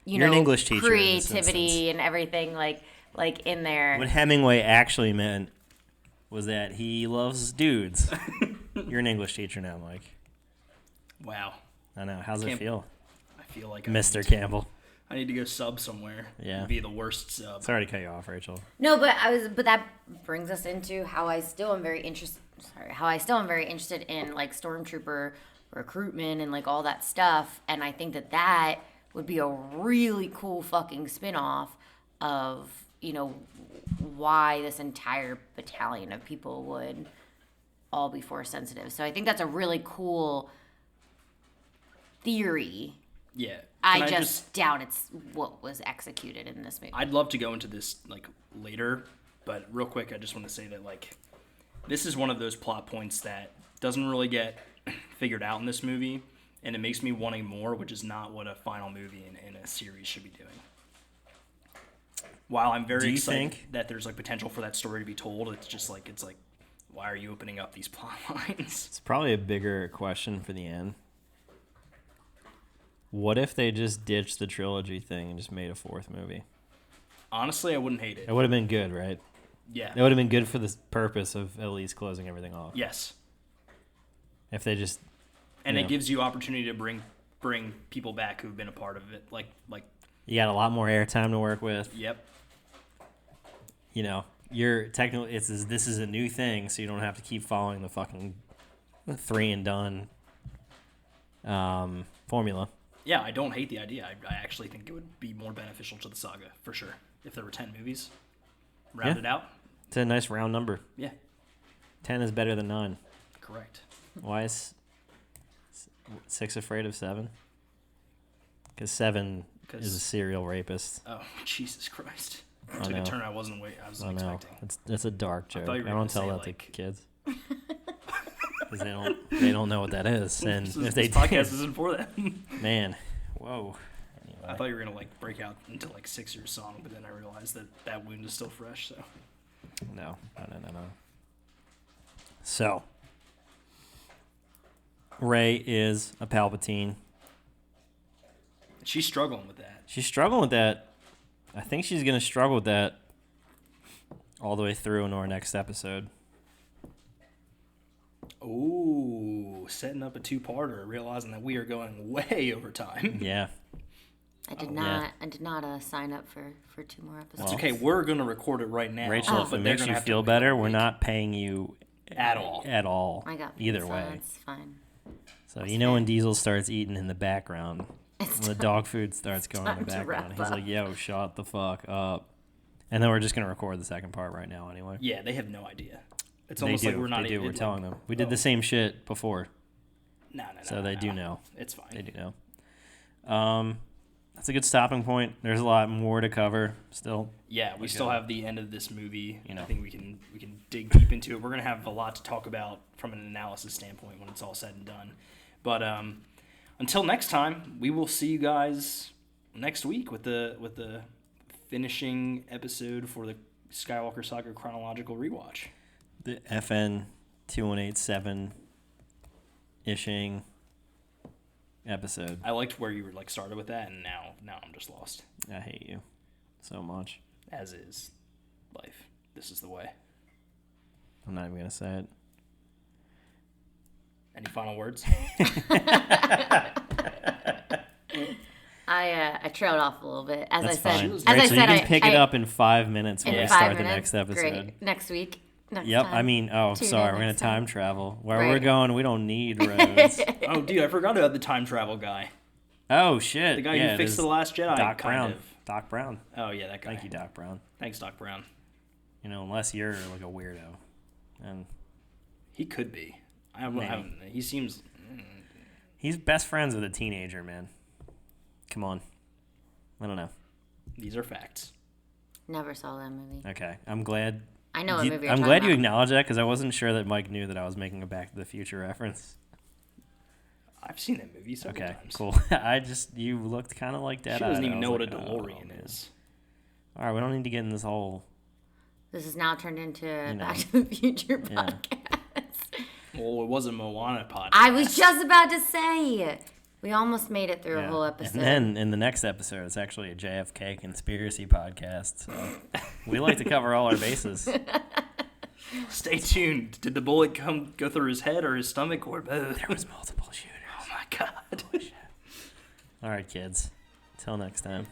You're an English teacher in this creativity instance. and everything like in there. What Hemingway actually meant was that he loves dudes. You're an English teacher now, Mike. Wow. I know. How's it feel, I feel like Mr. Campbell? I need to go sub somewhere. Yeah. Be the worst sub. Sorry to cut you off, Rachel. No, but that brings us into how I still am very interested in like stormtrooper recruitment and like all that stuff, and I think that would be a really cool fucking spin-off of, why this entire battalion of people would all be force sensitive. So I think that's a really cool theory Yeah. I Can just doubt it's what was executed in this movie. I'd love to go into this like later, but real quick, I just want to say that like this is one of those plot points that doesn't really get figured out in this movie, and it makes me wanting more, which is not what a final movie in a series should be doing. While I'm very excited that there's like potential for that story to be told, it's like why are you opening up these plot lines? It's probably a bigger question for the end. What if they just ditched the trilogy thing and just made a fourth movie? Honestly, I wouldn't hate it. It would have been good, right? Yeah. It would have been good for the purpose of at least closing everything off. Yes. If they just... And it gives you opportunity to bring people back who've been a part of it. Like. You got a lot more airtime to work with. Yep. You know, you're technically... This is a new thing, so you don't have to keep following the fucking 3 and done formula. Yeah, I don't hate the idea. I actually think it would be more beneficial to the saga, for sure. If there were 10 movies, rounded out. It's a nice round number. Yeah. 10 is better than 9. Correct. Why is 6 afraid of 7? Because 7 is a serial rapist. Oh, Jesus Christ. I Took know. a turn I wasn't expecting. It's a dark joke. thought I you were don't gonna tell say, that to like- kids. Because they don't know what that is. And if they This podcast isn't for them. man, whoa. Anyway. I thought you were going to like break out into like 6-year song, but then I realized that wound is still fresh, so. No. So, Rey is a Palpatine. She's struggling with that. She's struggling with that. I think she's going to struggle with that all the way through into our next episode. Ooh, setting up a 2-parter, realizing that we are going way over time. Yeah. I did not sign up for 2 more episodes. It's okay, we're going to record it right now. Rachel, if it makes you feel better, we're not paying you at all. At all. I got either pizza, way. It's fine. So you know when Diesel starts eating in the background, when the dog food starts going in the time to background, wrap he's up. like, "Yo, shut the fuck up." And then we're just gonna record the second part right now anyway. Yeah, they have no idea. It's They almost do. like we're not They do. even. We're telling them. We did the same shit before, No. so they do know. It's fine. They do know. That's a good stopping point. There's a lot more to cover still. Yeah, we still have the end of this movie. You know. I think we can dig deep into it. We're gonna have a lot to talk about from an analysis standpoint when it's all said and done. But until next time, we will see you guys next week with the finishing episode for the Skywalker Saga chronological rewatch. The FN 2187 ishing episode. I liked where you were like started with that, and now I'm just lost. I hate you so much. As is life. This is the way. I'm not even gonna say it. Any final words? I trailed off a little bit. As That's I said, fine. as Rachel, I said, you can pick it up in 5 minutes when in we 5 start minutes. the next episode. Great. Next week. Next Yep. time. I mean, Tune in sorry, we're gonna next time. time travel. Where Right. we're going, we don't need roads. Oh, dude, I forgot about the time travel guy. Oh shit! The guy yeah, who it fixed is The Last Jedi. Doc kind Brown. of. Doc Brown. Oh yeah, that guy. Thank you, Doc Brown. Thanks, Doc Brown. You know, unless you're like a weirdo, and He could be. Maybe. He seems. he's best friends with a teenager, man. Come on. I don't know. These are facts. Never saw that movie. Okay, I'm glad. I know what movie you're I'm talking glad you about. acknowledged that because I wasn't sure that Mike knew that I was making a Back to the Future reference. I've seen that movie several Okay, times. cool. You looked kind of like that. She doesn't even know what a DeLorean is. All right, we don't need to get in this whole. This is now turned into know. Back to the Future Yeah. podcast. Well, it was a Moana podcast. I was just about to say. We almost made it through a whole episode. And then in the next episode, it's actually a JFK conspiracy podcast. So we like to cover all our bases. Stay tuned. Did the bullet go through his head or his stomach or both? There was multiple shooters. Oh my god. All right, kids. Till next time.